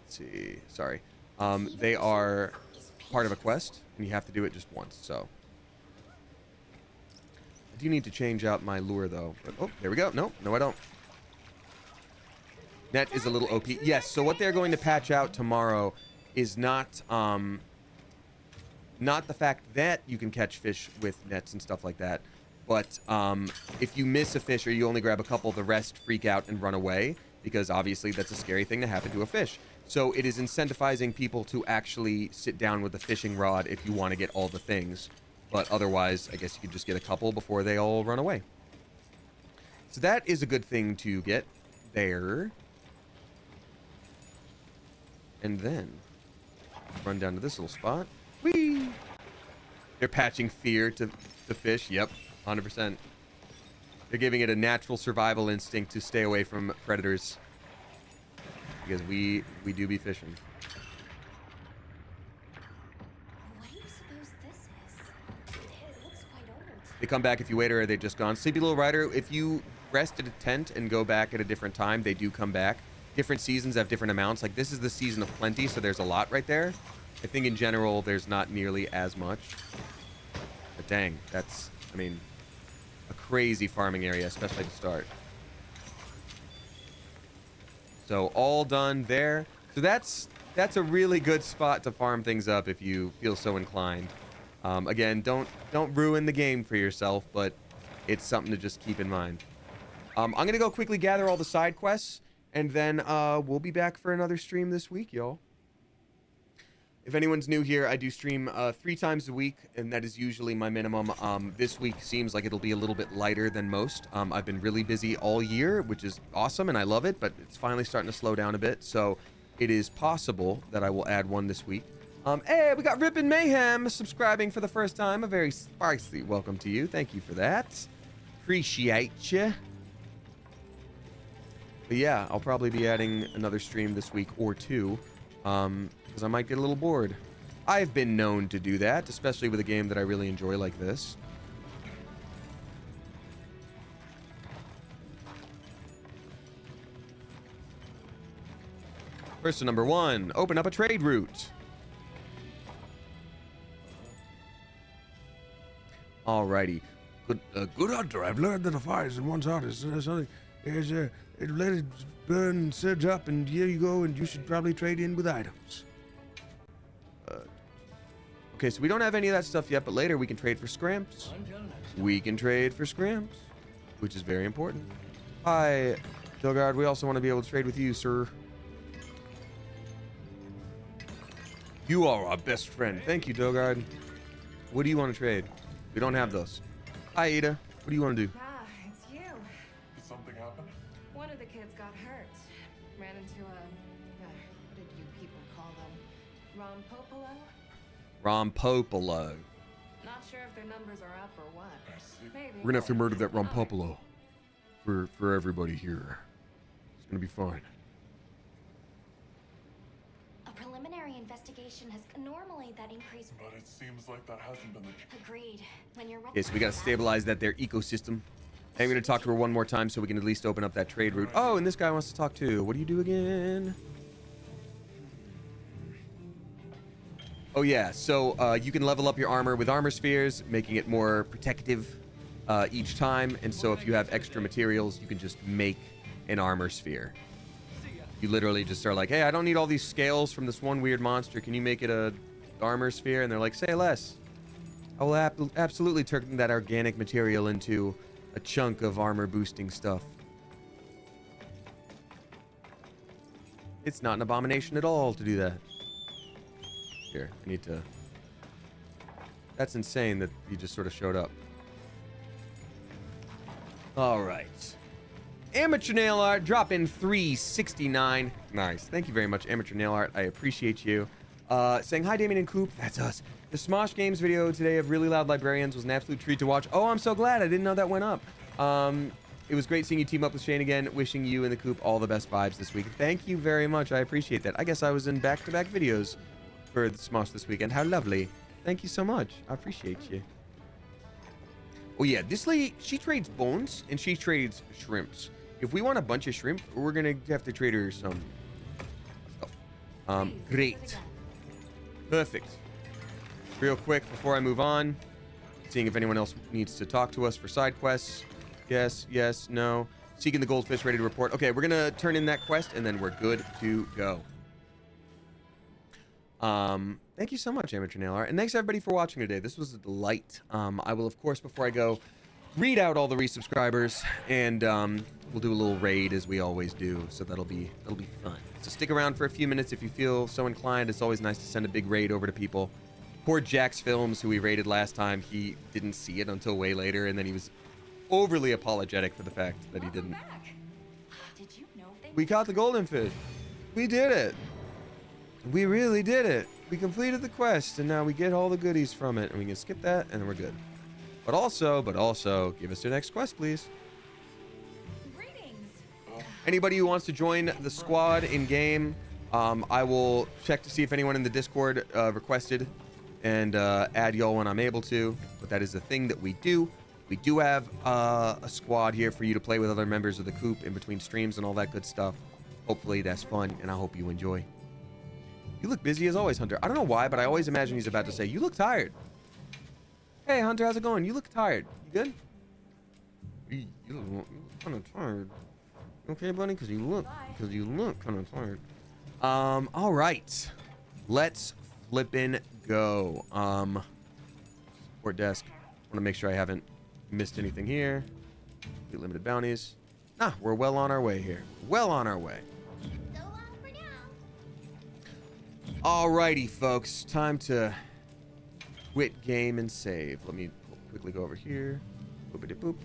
Let's see. Sorry. They are part of a quest, and you have to do it just once, so. I do need to change out my lure, though. But, oh, there we go. No, I don't. Net is a little OP. Yes, so what they're going to patch out tomorrow is not the fact that you can catch fish with nets and stuff like that, but if you miss a fish or you only grab a couple, the rest freak out and run away, because obviously that's a scary thing to happen to a fish. So it is incentivizing people to actually sit down with a fishing rod if you want to get all the things. But otherwise, I guess you could just get a couple before they all run away. So that is a good thing to get there. And then run down to this little spot. Whee! They're patching fear to the fish. Yep, 100%. They're giving it a natural survival instinct to stay away from predators. Because we do be fishing. What do you suppose this is? It looks quite old. They come back if you wait, or are they just gone? Sleepy Little Rider, if you rest at a tent and go back at a different time, they do come back. Different seasons have different amounts. Like, this is the season of plenty, so there's a lot right there. I think in general, there's not nearly as much. But dang, that's, I mean, a crazy farming area, especially to start. So all done there. So that's a really good spot to farm things up if you feel so inclined. Again, don't ruin the game for yourself, but it's something to just keep in mind. I'm gonna go quickly gather all the side quests, and then we'll be back for another stream this week, y'all. If anyone's new here, I do stream 3 times a week, and that is usually my minimum. This week seems like it'll be a little bit lighter than most. I've been really busy all year, which is awesome, and I love it, but it's finally starting to slow down a bit, so it is possible that I will add one this week. Hey, we got Rip and Mayhem subscribing for the first time. A very spicy welcome to you. Thank you for that. Appreciate you. But yeah, I'll probably be adding another stream this week or 2. Because I might get a little bored. I've been known to do that, especially with a game that I really enjoy like this. Person number 1, open up a trade route. Alrighty. Good hunter. I've learned that a fire is in one's heart. Let it burn and surge up, and here you go, and you should probably trade in with items. Okay, so we don't have any of that stuff yet, but later we can trade for scrimps. We can trade for scrimps, which is very important. Hi, Dilgard. We also want to be able to trade with you, sir. You are our best friend. Thank you, Dilgard. What do you want to trade? We don't have those. Hi, Ada. What do you want to do? Ah, it's you. Did something happen? One of the kids got hurt. Ran into a, what did you people call them? Rompopolo. Not sure if their numbers are up or what. Maybe. We're gonna have to murder that Rompopolo for everybody here. It's gonna be fine. A preliminary investigation has normally that increase. But it seems like that hasn't been the case. Agreed. When you're Okay, so we gotta stabilize that ecosystem. I'm gonna talk to her one more time so we can at least open up that trade route. Oh, and this guy wants to talk too. What do you do again? Oh yeah, so you can level up your armor with armor spheres, making it more protective each time. And so if you have extra materials, you can just make an armor sphere. You literally just are like, hey, I don't need all these scales from this one weird monster. Can you make it a armor sphere? And they're like, say less. I will absolutely turn that organic material into a chunk of armor boosting stuff. It's not an abomination at all to do that. Here, I need to... That's insane that he just sort of showed up. All right. Amateur Nail Art, drop in 369. Nice. Thank you very much, Amateur Nail Art. I appreciate you. Saying hi, Damien and Coop. That's us. The Smosh Games video today of Really Loud Librarians was an absolute treat to watch. Oh, I'm so glad. I didn't know that went up. It was great seeing you team up with Shane again. Wishing you and the Coop all the best vibes this week. Thank you very much. I appreciate that. I guess I was in back-to-back videos for the Smosh this weekend. How lovely. Thank you so much. I appreciate you. Oh, yeah. This lady, she trades bones and she trades shrimps. If we want a bunch of shrimp, we're going to have to trade her some stuff. Great. Perfect. Real quick before I move on, seeing if anyone else needs to talk to us for side quests. Yes, yes, no. Seeking the goldfish, ready to report. Okay, we're going to turn in that quest, and then we're good to go. Thank you so much, Amateur Nail Art. And thanks, everybody, for watching today. This was a delight. I will, of course, before I go, read out all the resubscribers, and we'll do a little raid, as we always do. So that'll be fun. So stick around for a few minutes if you feel so inclined. It's always nice to send a big raid over to people. Poor Jax Films, who we raided last time, he didn't see it until way later, and then he was overly apologetic for the fact that he didn't. Did you know they... We caught the golden fish. We did it. We really did it. We completed the quest, and now we get all the goodies from it, and we can skip that, and then we're good. But also, give us your next quest, please. Greetings. Anybody who wants to join the squad in game, I will check to see if anyone in the Discord requested, and add y'all when I'm able to. But that is a thing that we do. We do have a squad here for you to play with other members of the Coop in between streams and all that good stuff. Hopefully that's fun, and I hope you enjoy. You look busy as always, Hunter. I don't know why, but I always imagine he's about to say, you look tired. Hey, Hunter, how's it going? You look tired. You good? You look kind of tired. You okay, buddy? Because you look kind of tired. All right. Let's flippin' go. Support desk. Want to make sure I haven't missed anything here. Get limited bounties. Nah, we're well on our way here. Well on our way. So long for now. Alrighty, folks. Time to quit game and save. Let me quickly go over here. Boopity boop.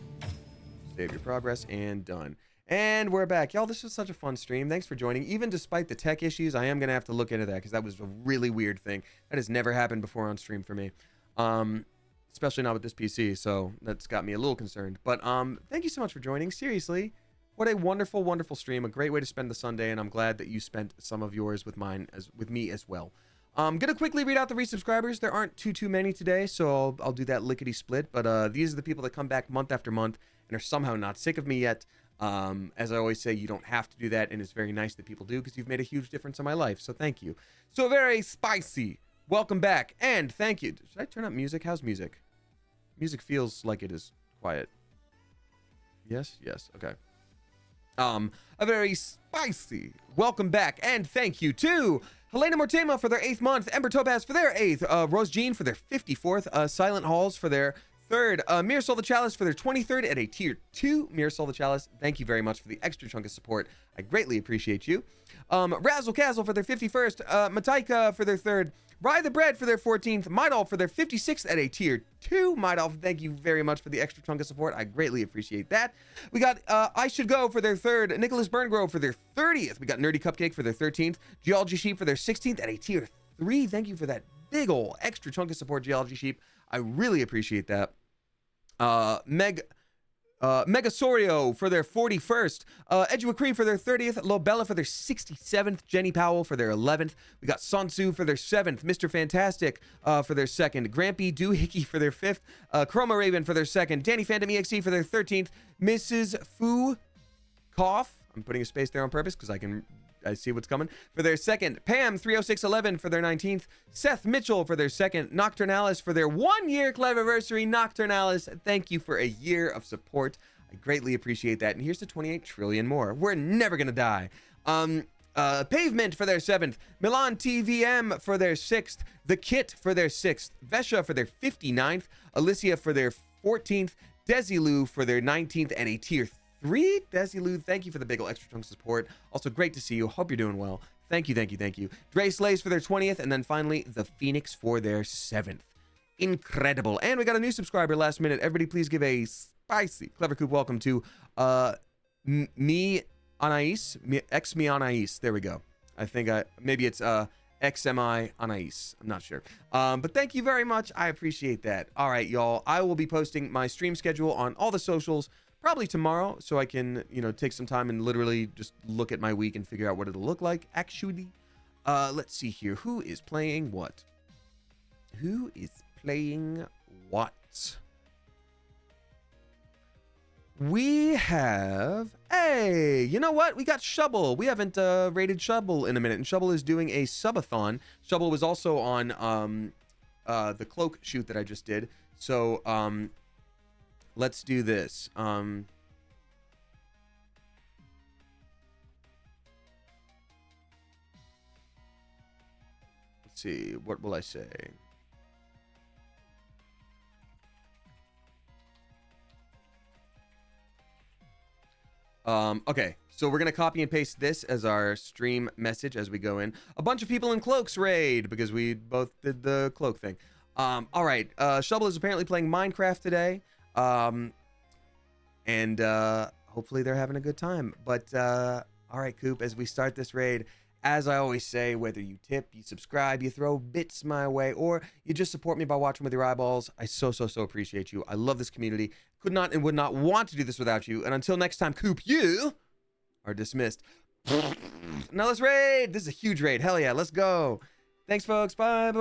Save your progress and done. And we're back. Y'all, this was such a fun stream. Thanks for joining. Even despite the tech issues, I am going to have to look into that because that was a really weird thing. That has never happened before on stream for me. Especially not with this PC, so that's got me a little concerned. But thank you so much for joining. Seriously, what a wonderful, wonderful stream. A great way to spend the Sunday, and I'm glad that you spent some of yours with me as well. I'm gonna quickly read out the resubscribers. There aren't too many today, so I'll do that lickety split. But these are the people that come back month after month and are somehow not sick of me yet. As I always say, you don't have to do that, and it's very nice that people do because you've made a huge difference in my life. So thank you. So very spicy. Welcome back, and thank you. Should I turn up music? How's music? music feels like it is quiet. Yes, okay. A very spicy welcome back and thank you to Helena Mortema for their 8th month, Ember Topaz for their 8th, Rose Jean for their 54th, Silent Halls for their 3rd, Mirasol the Chalice for their 23rd at a tier 2. Mirasol the Chalice, thank you very much for the extra chunk of support. I greatly appreciate you. Razzle Castle for their 51st, Mataika for their 3rd, Rye the Bread for their 14th, Mydolf for their 56th at a tier 2. Mydolf, thank you very much for the extra chunk of support. I greatly appreciate that. We got I Should Go for their 3rd, Nicholas Burngrove for their 30th. We got Nerdy Cupcake for their 13th, Geology Sheep for their 16th at a tier 3. Thank you for that big ol' extra chunk of support, Geology Sheep. I really appreciate that. Megasorio for their 41st, Edgewood Cream for their 30th, Lobella for their 67th, Jenny Powell for their 11th. We got Sansu for their 7th, Mr. Fantastic for their 2nd, Grampy Doohickey for their 5th, Chroma Raven for their 2nd, Danny Phantom EXT for their 13th, Mrs. Fu Cough, I'm putting a space there on purpose because I see what's coming, for their 2nd, Pam 30611 for their 19th, Seth Mitchell for their 2nd, Nocturnalis for their 1-year Cleviversary. Nocturnalis, thank you for a year of support. I greatly appreciate that. And here's to 28 trillion more. We're never gonna die. Pavement for their 7th, Milan TVM for their 6th, The Kit for their 6th, Vesha for their 59th, Alicia for their 14th, Desilu for their 19th, and a tier 3. Desilu, thank you for the big ol' extra chunks of support. Also great to see you. Hope you're doing well. Thank you. Dre Slays for their 20th, and then finally the Phoenix for their 7th. Incredible. And we got a new subscriber last minute. Everybody please give a spicy Clever Coop welcome to me Anais. Ex me Anais. There we go. I think maybe it's XMI Anais. I'm not sure. But thank you very much. I appreciate that. All right, y'all. I will be posting my stream schedule on all the socials probably tomorrow, so I can, take some time and literally just look at my week and figure out what it'll look like, actually. Let's see here. Who is playing what? We have... Hey, you know what? We got Shubble. We haven't rated Shubble in a minute, and Shubble is doing a subathon. Shubble was also on the cloak shoot that I just did. So, let's do this. Let's see. What will I say? Okay, so we're gonna copy and paste this as our stream message as we go in. A bunch of people in cloaks raid because we both did the cloak thing. All right, Shubble is apparently playing Minecraft today. And hopefully they're having a good time. But all right, Coop, as we start this raid, as I always say, whether you tip, you subscribe, you throw bits my way, or you just support me by watching with your eyeballs, I so appreciate you. I love this community. Could not and would not want to do this without you. And until next time, Coop, you are dismissed. Now let's raid. This is a huge raid. Hell yeah, let's go. Thanks, folks. Bye.